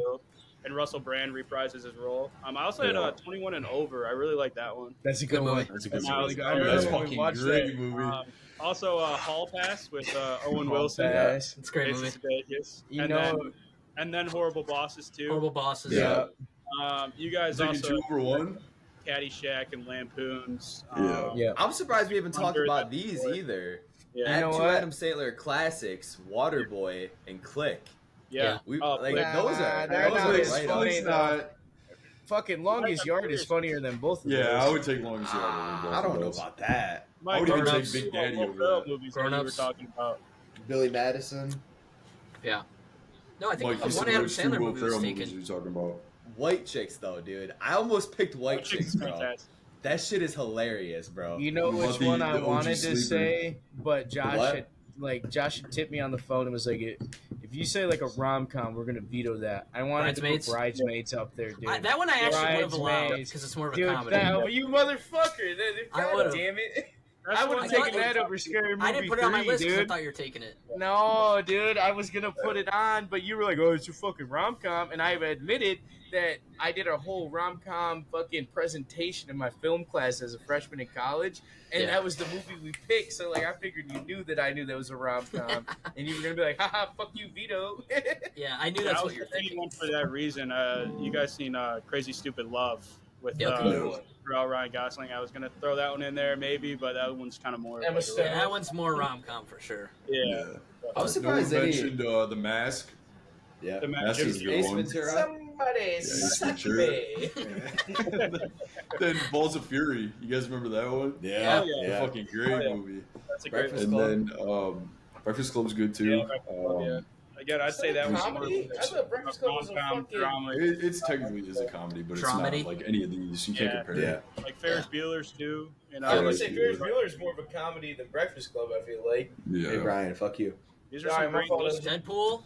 And Russell Brand reprises his role. I also had 21 and Over. I really like that one. That's a good one. That's a good Now, movie. I remember That's when we fucking watched great that. movie. Also, Hall Pass with Owen Hall Wilson. Pass. It's a great Faces movie. of Vegas. You and know, then Horrible Bosses too. Horrible Bosses. Yeah. You guys Taking also 2 over 1. Caddyshack and Lampoons. Yeah. I'm surprised we haven't talked Under about the these Boy. either. Yeah, You Add know 2 what? Adam Sandler classics: Waterboy and Click. yeah. We Oh, like Click. those are they're those not are as right funny, up. though. Fucking Longest Yard is funnier than both of those. Yeah, I would take Longest Yard. I don't know about that. My I would even Grown-Ups, take Big Daddy Will over Ferrell that. movies that you were Grown-Ups. talking about. Billy Madison, Yeah. No, I think Mike, you said one Adam those 2 Sandler Will movie was Ferrell movies taken. you're talking about. White Chicks though, dude. I almost picked White Chicks, bro. Fantastic. That shit is hilarious, bro. You know What which about one the I OG wanted to sleeper? say, but Josh What? had tipped me on the phone and was like, "If you say like a rom com, we're gonna veto that." I wanted to Bridesmaids? put Bridesmaids up there, dude. That one I actually would have allowed Bridesmaids. because it's more of a Dude, comedy. you motherfucker! I God would've. damn it! That's I the would one have I taken thought- that over Scary Movie I didn't put it on my 3, list because I dude. thought you were taking it. No, dude, I was gonna put it on, but you were like, "Oh, it's a fucking rom com," and I've admitted that I did a whole rom com fucking presentation in my film class as a freshman in college, and Yeah. that was the movie we picked. So like, I figured you knew that I knew that was a rom com, and you were gonna be like, "Haha, fuck you, Vito." Yeah, I knew Yeah, that's I what was you're thinking thinking. one for that reason. You guys seen Crazy Stupid Love with Yeah, good one. Ryan Gosling? I was gonna throw that one in there maybe, but that one's kind of more. Emma like a- Stone. Yeah, that one's more rom com for sure. Yeah. I'm No surprised one any. mentioned The Mask. Yeah. The Mask Magic is a good Ace one. Ventura. Somebody Ace suck Ventura. me. Then Balls of Fury. You guys remember that one? Yeah. Oh, A fucking great Oh, yeah. movie. That's a great Breakfast And Club. then Breakfast Club's good too. Yeah, Breakfast Club, yeah. Again, I'd say that was Comedy? I thought Breakfast Club was a rom-com fucking- drama. It's technically is a comedy, but it's Dramedy? not like any of these. You can't Yeah. compare it. Like Ferris Bueller's too. You know, I was gonna Ferris say Ferris Bueller is more of a comedy than Breakfast Club. I feel like. Yeah. Hey Brian, fuck you. these are Sorry, some my great fault. lists. Deadpool.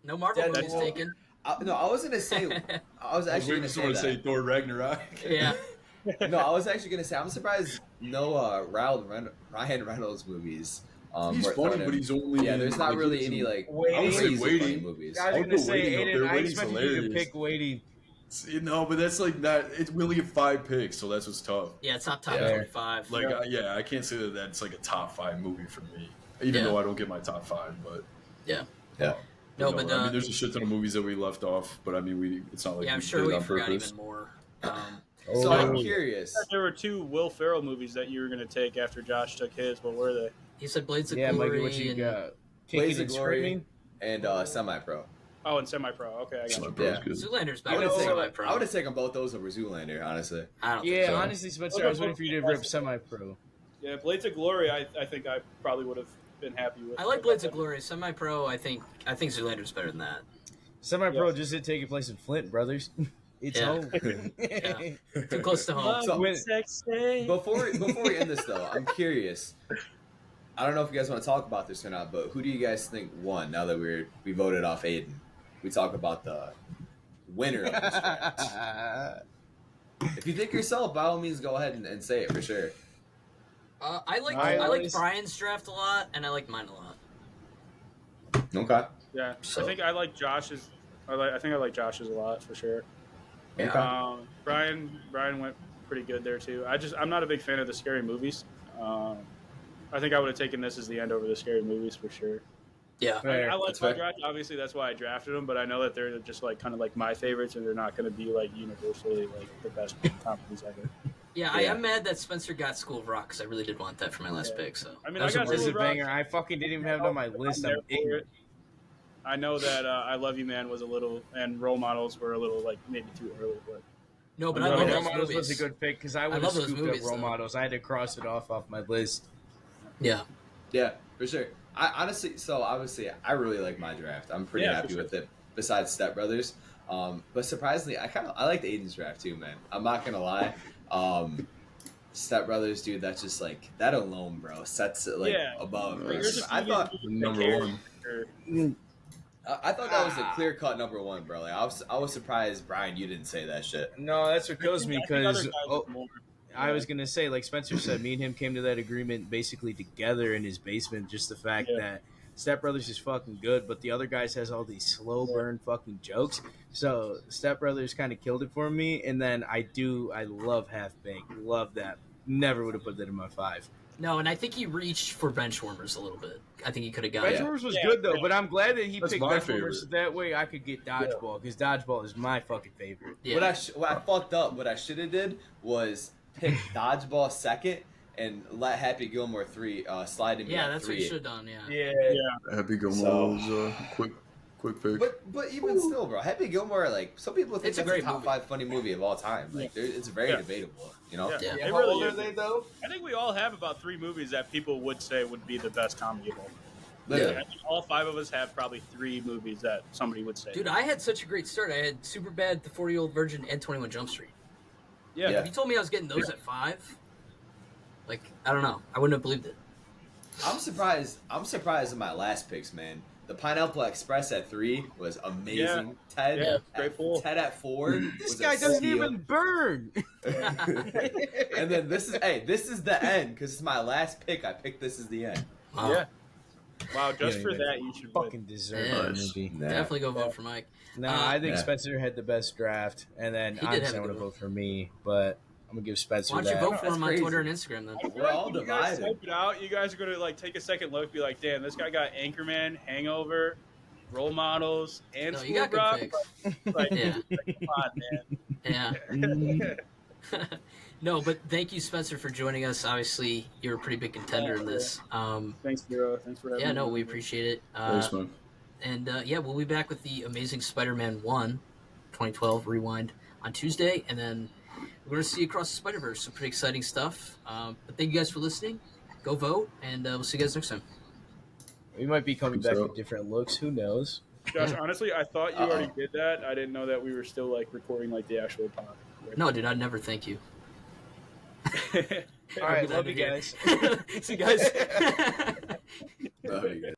No Marvel Deadpool. movies taken. No, I was gonna say. I was I was actually waiting for gonna say someone to say that. Thor Ragnarok. Yeah. No, I was actually gonna say. I'm surprised no Ryan Reynolds movies. He's were funny, thrown in. but he's only Yeah, there's not like, really he's any in- like Waiting. I would say crazy funny Waiting. movies. I was I'll gonna go say, Waiting up Aiden, there. I Waiting's expected you to hilarious. pick Waiting. No, but that's like not. We only get 5 picks, so that's what's tough. Yeah, it's not top Yeah. 25. Like, I can't say that that's like a top 5 movie for me, even Yeah. though I don't get my top 5. But Yeah. Yeah. No, but I mean, there's a shit ton of movies that we left off, but I mean, it's not like yeah, I'm we sure did it we on forgot purpose. even more. So I'm curious. There were 2 Will Ferrell movies that you were going to take after Josh took his. What were they? He said Blades of Yeah, Glory. Mikey, what you and got? Blaze Kicking of and Glory screaming. and Semi Pro. Oh, and semi-pro. Okay, I got you. Semi-Pro's good. Zoolander's I better would than have semi-pro. taken both those over Zoolander, honestly. I don't Yeah, think so. honestly, Spencer, I was waiting for you to rip semi-pro. Yeah, Blades of Glory. I think I probably would have been happy with. I like Blades of Glory. Semi-pro, I think Zoolander's better than that. Semi-pro just did take place in Flint, brothers. It's home. Yeah. Too close to home. So, before we end this, though, I'm curious. I don't know if you guys want to talk about this or not, but who do you guys think won now that we voted off Aiden? We talk about the winner of this draft. If you think yourself, by all means, go ahead and say it for sure. I like Brian's draft a lot, and I like mine a lot. Okay. Yeah, So- I think I like Josh's. I think I like Josh's a lot for sure. Yeah. Brian went pretty good there too. I'm not a big fan of the scary movies. I think I would have taken this as the end over the scary movies for sure. Yeah. I like my draft. Obviously, that's why I drafted them. But I know that they're just like kind of like my favorites, and they're not going to be like universally like the best comedies ever. Yeah, I am mad that Spencer got School of Rock because I really did want that for my last pick. So I mean, That's I got a School of Rock. banger. I fucking didn't even have it on my list. I'm ignorant. I know that I Love You Man was a little, and Role Models were a little like maybe too early, but no, but I Role love those Models movies. was a good pick because I would love have those scooped movies, up Role though. Models. I had to cross it off my list. Yeah. Yeah, for sure. I honestly, so obviously, I really like my draft. I'm pretty happy with it. Besides Step Brothers, but surprisingly, I liked Aiden's draft too, man. I'm not gonna lie. Step Brothers, dude, that's just like that alone, bro, sets it like above. I thought number one. I thought that was a clear cut number one, bro. Like, I was surprised, Brian, you didn't say that shit. No, that's what kills me I think other because guys look more. I was gonna say, like Spencer said, me and him came to that agreement basically together in his basement. Just the fact that Step Brothers is fucking good, but the other guys has all these slow burn fucking jokes. So Step Brothers kind of killed it for me. And then I love Half Baked, love that. Never would have put that in my 5. No, and I think he reached for Benchwarmers a little bit. I think he could have got it. Benchwarmers was good though, but I'm glad that he That's picked my Benchwarmers favorite. that way I could get Dodgeball because Dodgeball is my fucking favorite. Yeah. What I fucked up, what I should have did was pick Dodgeball second and let Happy Gilmore 3 slide in. Yeah, that's what you 3. should have done. Yeah. Yeah. Happy Gilmore So- was quick pick. But even still, bro, Happy Gilmore, like some people think It's a that's great a top movie. 5 funny movie of all time. Like it's very debatable, you know. Yeah. It How really old are is. they though? I think we all have about 3 movies that people would say would be the best comedy of all. Literally. I think all 5 of us have probably 3 movies that somebody would say. Dude, I had such a great start. I had Superbad, The 40-Year-Old Virgin, and 21 Jump Street. yeah. If you told me I was getting those at 5, like, I don't know. I wouldn't have believed it. I'm surprised in my last picks, man. The Pineapple Express at 3 was amazing. Ted, Yeah, great pull. Ted at 4. This was guy a doesn't steal. even burn. And then this is the end because it's my last pick. I picked this as the end. Wow. Yeah. Wow, just Yeah, for yeah. that you should win. Fucking deserve Yeah. that movie. Nah. Definitely go vote for Mike. No, I think Yeah. Spencer had the best draft, and then He did honestly, have a I'm good gonna one. vote for me, but I'm gonna give Spencer Why don't you that. vote for That's him on crazy. Twitter and Instagram then? I feel We're like all when you guys divided. type it out, you guys are gonna like take a second look, be like, "Damn, this guy got Anchorman, Hangover, Role Models, and No, you School got of good Rock." picks. Like, Yeah. come on, man. Yeah. No, but thank you, Spencer, for joining us. Obviously, you're a pretty big contender in this. Thanks, Miro. Thanks for having Yeah, me. no, we appreciate it. Thanks, man. And yeah, we'll be back with the Amazing Spider-Man 1, 2012 Rewind on Tuesday, and then we're going to see Across the Spider-Verse. Some pretty exciting stuff. But thank you guys for listening. Go vote, and we'll see you guys next time. We might be coming back So- with different looks. Who knows? Josh, honestly, I thought you already did that. I didn't know that we were still like recording like the actual pod. No, dude, I'd never thank you. All right, love you guys. See you guys. Oh, you guys.